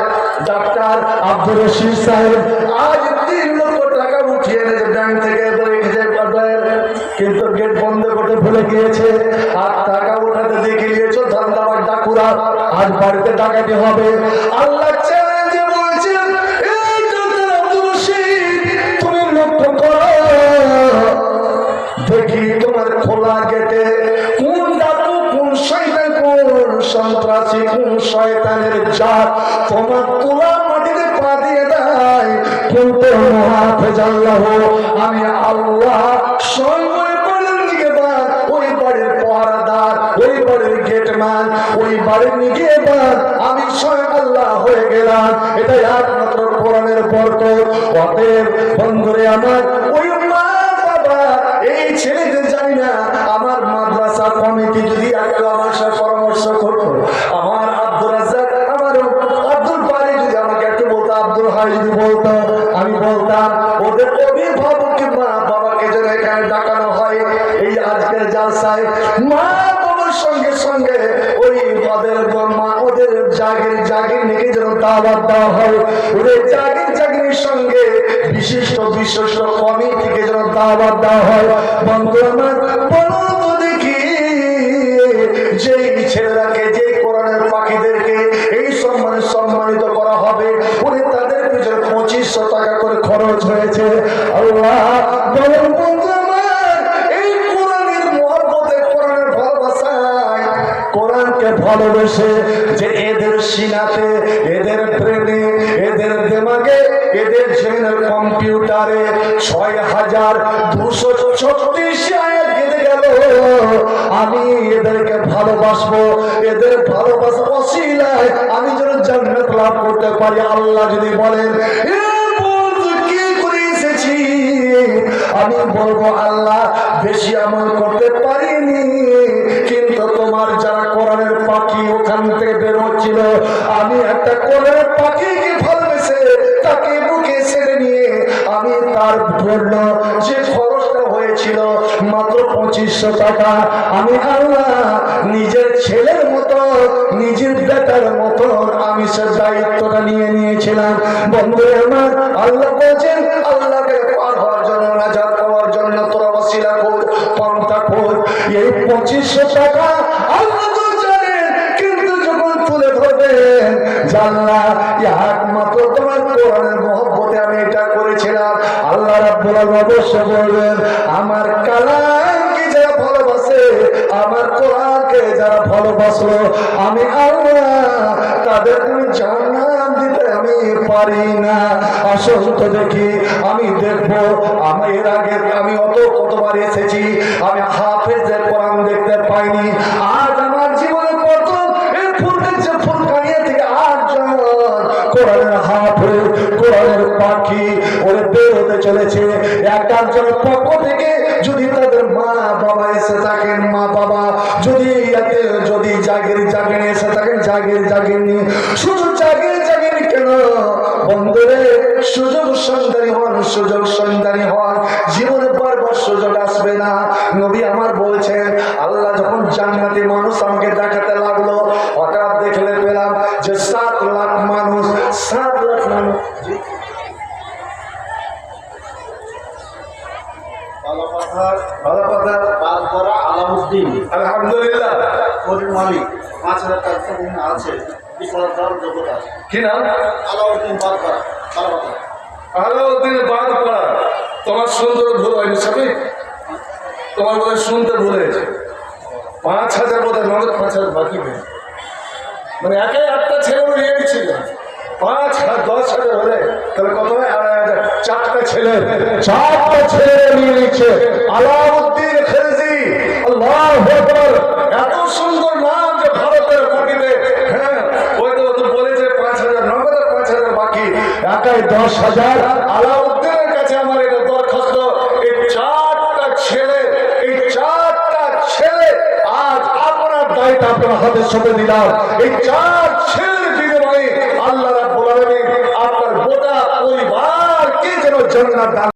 ডাক্তার আব্দুর রশিদ সাহেব আজ 3 লক্ষ টাকা উঠিয়ে এনেছে ব্যাংক থেকে, কিন্তু গেট বন্ধ করতে ভুলে গিয়েছে। আর টাকা উঠাতে দেখে নিয়েছো ধান্দাবাজ ডাকুরা, আজ বাড়িতে ডাকাতি হবে। আল্লাহ চ্যালেঞ্জে বলছেন, এই ডাক্তার আব্দুর রশিদ, তুমি লক্ষ্য করো দেখি তোমার খোলা গেটে কোন ডাকু, কোন শয়তান, কোন সন্ত্রাসী, কোন শয়তানের জাত তোমার তোলা মাটিতে পা দিয়ে দেয়। কিন্তু মুহাফেজ আল্লাহ, আমি আল্লাহ স্বয়ং ওই বাড়ির পহরাদার, ওই বাড়ির গেটম্যান, ওই বাড়ির নিগেবান, আমি স্বয়ং আল্লাহ হয়ে গেলাম। এটাই একমাত্র কোরআনের বরকত। অতএব বন্ধুরে আমার, ওই মা বাবা এই ছেলেদের জানি না, আমার মাদ্রাসা কমিটি যদি একটু আমার সাথে পরামর্শ করতো, আমার আব্দুর রাজ্জাক, আমার আব্দুল বারি যদি আমাকে একটু বলতো, আব্দুল হাই যদি বলতো, আমি বলতাম ওদের অভিভাবককে, মা বাবাকে যেন এখানে মা বাবার সঙ্গে সঙ্গে ওই ওদের জাগির নিকে যেন দাওয়াত দেওয়া হয়, ওদের জাগির সঙ্গে বিশিষ্ট কমিটিকে যেন দাওয়াত দেওয়া হয়। বন্ধু আমার বলো তো দেখি, যে ছেলেরাকে, যে কোরআনের পাখিদেরকে এই সম্মানিত করা হবে, উনি তাদের পিছনে 2500 টাকা করে খরচ হয়েছে। আল্লাহ বলেন বন্ধু আমার, এই কোরআনের মহব্বতে, কোরআনের ভালোবাসায়, কোরআনকে ভালোবেসে যে এদের সিনাতে, এদের ব্রেনে, এদের দেমাগে, এদের জেনের কম্পিউটারে 6236 আয়াত গেঁথে গেল। আমি এদেরকে ভালোবাসবো, এদের ভালোবাসা ওসিলায় আমি যেন জান্নাত লাভ করতে পারি। আল্লাহ যদি বলেন কি করে এসেছি, আমি বলবো আল্লাহ বেশি আমল করতে পারিনি, কিন্তু তোমার যারা কোরআনের পাখি ওখান থেকে বের হচ্ছিল, আমি একটা কোরআনের পাখিকে ভালোবেসে তাকে বুকে ছেড়ে নিয়ে আমি তার জন্য যে খরচটা হয়েছিল মাত্র 2500 টাকা, আমি আল্লাহ নিজের ছেলের মতো, নিজের বেটার মতো আমি সে দায়িত্বটা নিয়ে নিয়েছিলাম। বন্ধু আমার, আল্লাহ বলছেন আল্লাহকে পার হওয়ার জন্য, নাজাত পাওয়ার জন্য তোরা ওসিলা কর, পন্থা কর। এই 2500 টাকা আল্লাহ তো জানেন, কিন্তু যখন তুলে ধরবেন জানলা একমাত্র তোমার কোরআনের মহব্বতে আমি এটা করেছিলাম। আল্লাহ রাব্বুল আলামিন অবশ্যই বলবেন, আমার কালামকে যারা ভালোবাসে, আমার কোরআনকে যারা ভালোবাসলো, আমি আল্লাহ তাদের তুমি জান্নাত দিতে আমি পারি না। আসল তো দেখি, আমি দেখবো, আমি এর আগে আমি কতবার এসেছি, আমি হাফেজের কোরআন দেখতে পাইনি। আজ আমার জীবনে প্রথম এই ফুরকানিয়া থেকে 8 জন কোরআনের হাফেজ, কোরআনের পাখি ওরা বের হতে চলেছে। একজনের পক্ষ থেকে যদি তাদের মা বাবা এসে থাকেন, মা বাবা যদি জাগির এসে থাকেন, জাগির নিয়ে শুধু জাগির কেন বন্ধুরে, সুযোগ সন্ধানী হন, জীবনে বারবার সুযোগ আসবে না। নবী আমার বলছেন, আল্লাহ যখন জান্নাতি মানুষ আমাকে দেখাতে লাগলো, হঠাৎ দেখলে পেলাম যে 7 লাখ মানুষ, 7 লাখ মানুষ। আলাউদ্দিন আলহামদুলিল্লাহ, মালিক 5000 টাকা আছে, কি নাম? আলাউদ্দিন আলাউদ্দিন বাদপাড়া। তোমার সুন্দর ভুল হয়নি সবই, তোমার বোধহয় শুনতে ভুল হয়েছে। 5000 বোধহয় 5000 বাকি নেই, মানে একে একটা ছেলে নিয়ে নিচ্ছিল। 5000 10,000 হলে তাহলে কত হয়? 2,500। 4টা ছেলে নিয়ে নিচ্ছে। আলাউদ্দিন খিলজি, আল্লাহু আকবার, এত সুন্দর নাম যে ভারতের মাটিতে। হ্যাঁ, ওই তো বলেছে 5000, নগদ 5000 বাকি, একাই 10,000। আলাউদ্দিনের কাছে আমার এটা দরখাস্ত, এই 4টা ছেলে আজ আপনার দায়িত্ব আপনার হাতের সাথে দিলাম। এই 4 ছেলের বিনিময়ে আল্লাহ রাব্বুল আলামিন আপনার গোটা পরিবারকে যেন জান্নাত দান